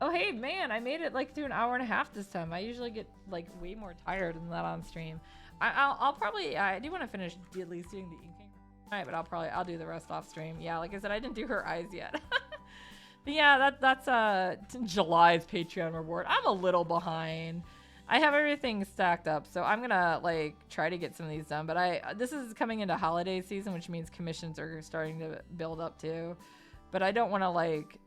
Oh, hey, man, I made it like through an hour and a half this time. I usually get like way more tired than that on stream. I'll probably, I do want to finish at least doing the inking. All right, but I'll do the rest off stream. Yeah, like I said, I didn't do her eyes yet. But yeah, that's July's Patreon reward. I'm a little behind. I have everything stacked up, so I'm gonna like try to get some of these done. But this is coming into holiday season, which means commissions are starting to build up too. But I don't want to like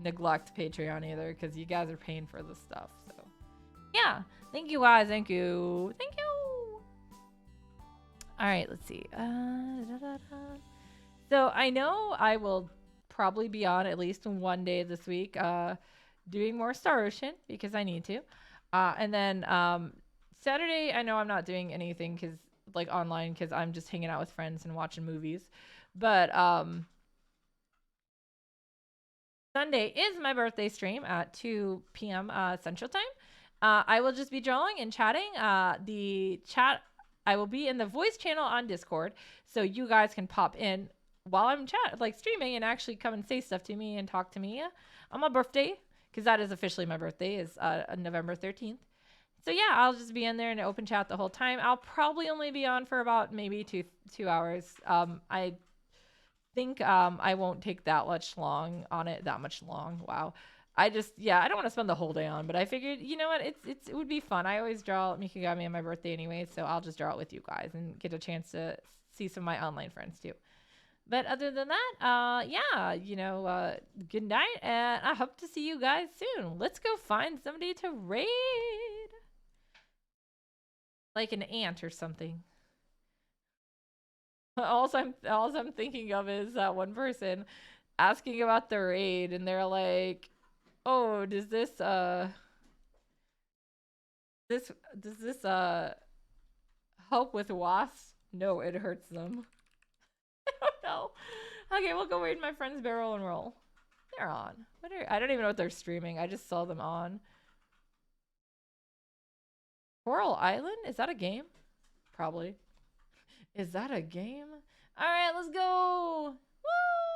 neglect Patreon either because you guys are paying for this stuff. So yeah, thank you guys. Thank you. Thank you. All right, let's see. So I know I will probably be on at least one day this week doing more Star Ocean because I need to. And then Saturday, I know I'm not doing anything because like online because I'm just hanging out with friends and watching movies. But Sunday is my birthday stream at 2 p.m. Central Time. I will just be drawing and chatting. The chat, I will be in the voice channel on Discord, so you guys can pop in while I'm streaming and actually come and say stuff to me and talk to me on my birthday, because that is officially my birthday, is November 13th. So yeah, I'll just be in there in open chat the whole time. I'll probably only be on for about maybe two hours. I think I won't take that much long on it. That much long. Wow. I don't want to spend the whole day on, but I figured, you know what, it would be fun. I always draw Mikigami on my birthday anyway, so I'll just draw it with you guys and get a chance to see some of my online friends too. But other than that, good night, and I hope to see you guys soon. Let's go find somebody to raid. Like an ant or something. All I'm thinking of is that one person asking about the raid, and they're like, "Oh, does this help with wasps?" No, it hurts them. I don't know. Okay, we'll go raid my friend's barrel and roll. They're on. I don't even know what they're streaming. I just saw them on. Coral Island? Is that a game? Probably. Is that a game? All right, let's go. Woo!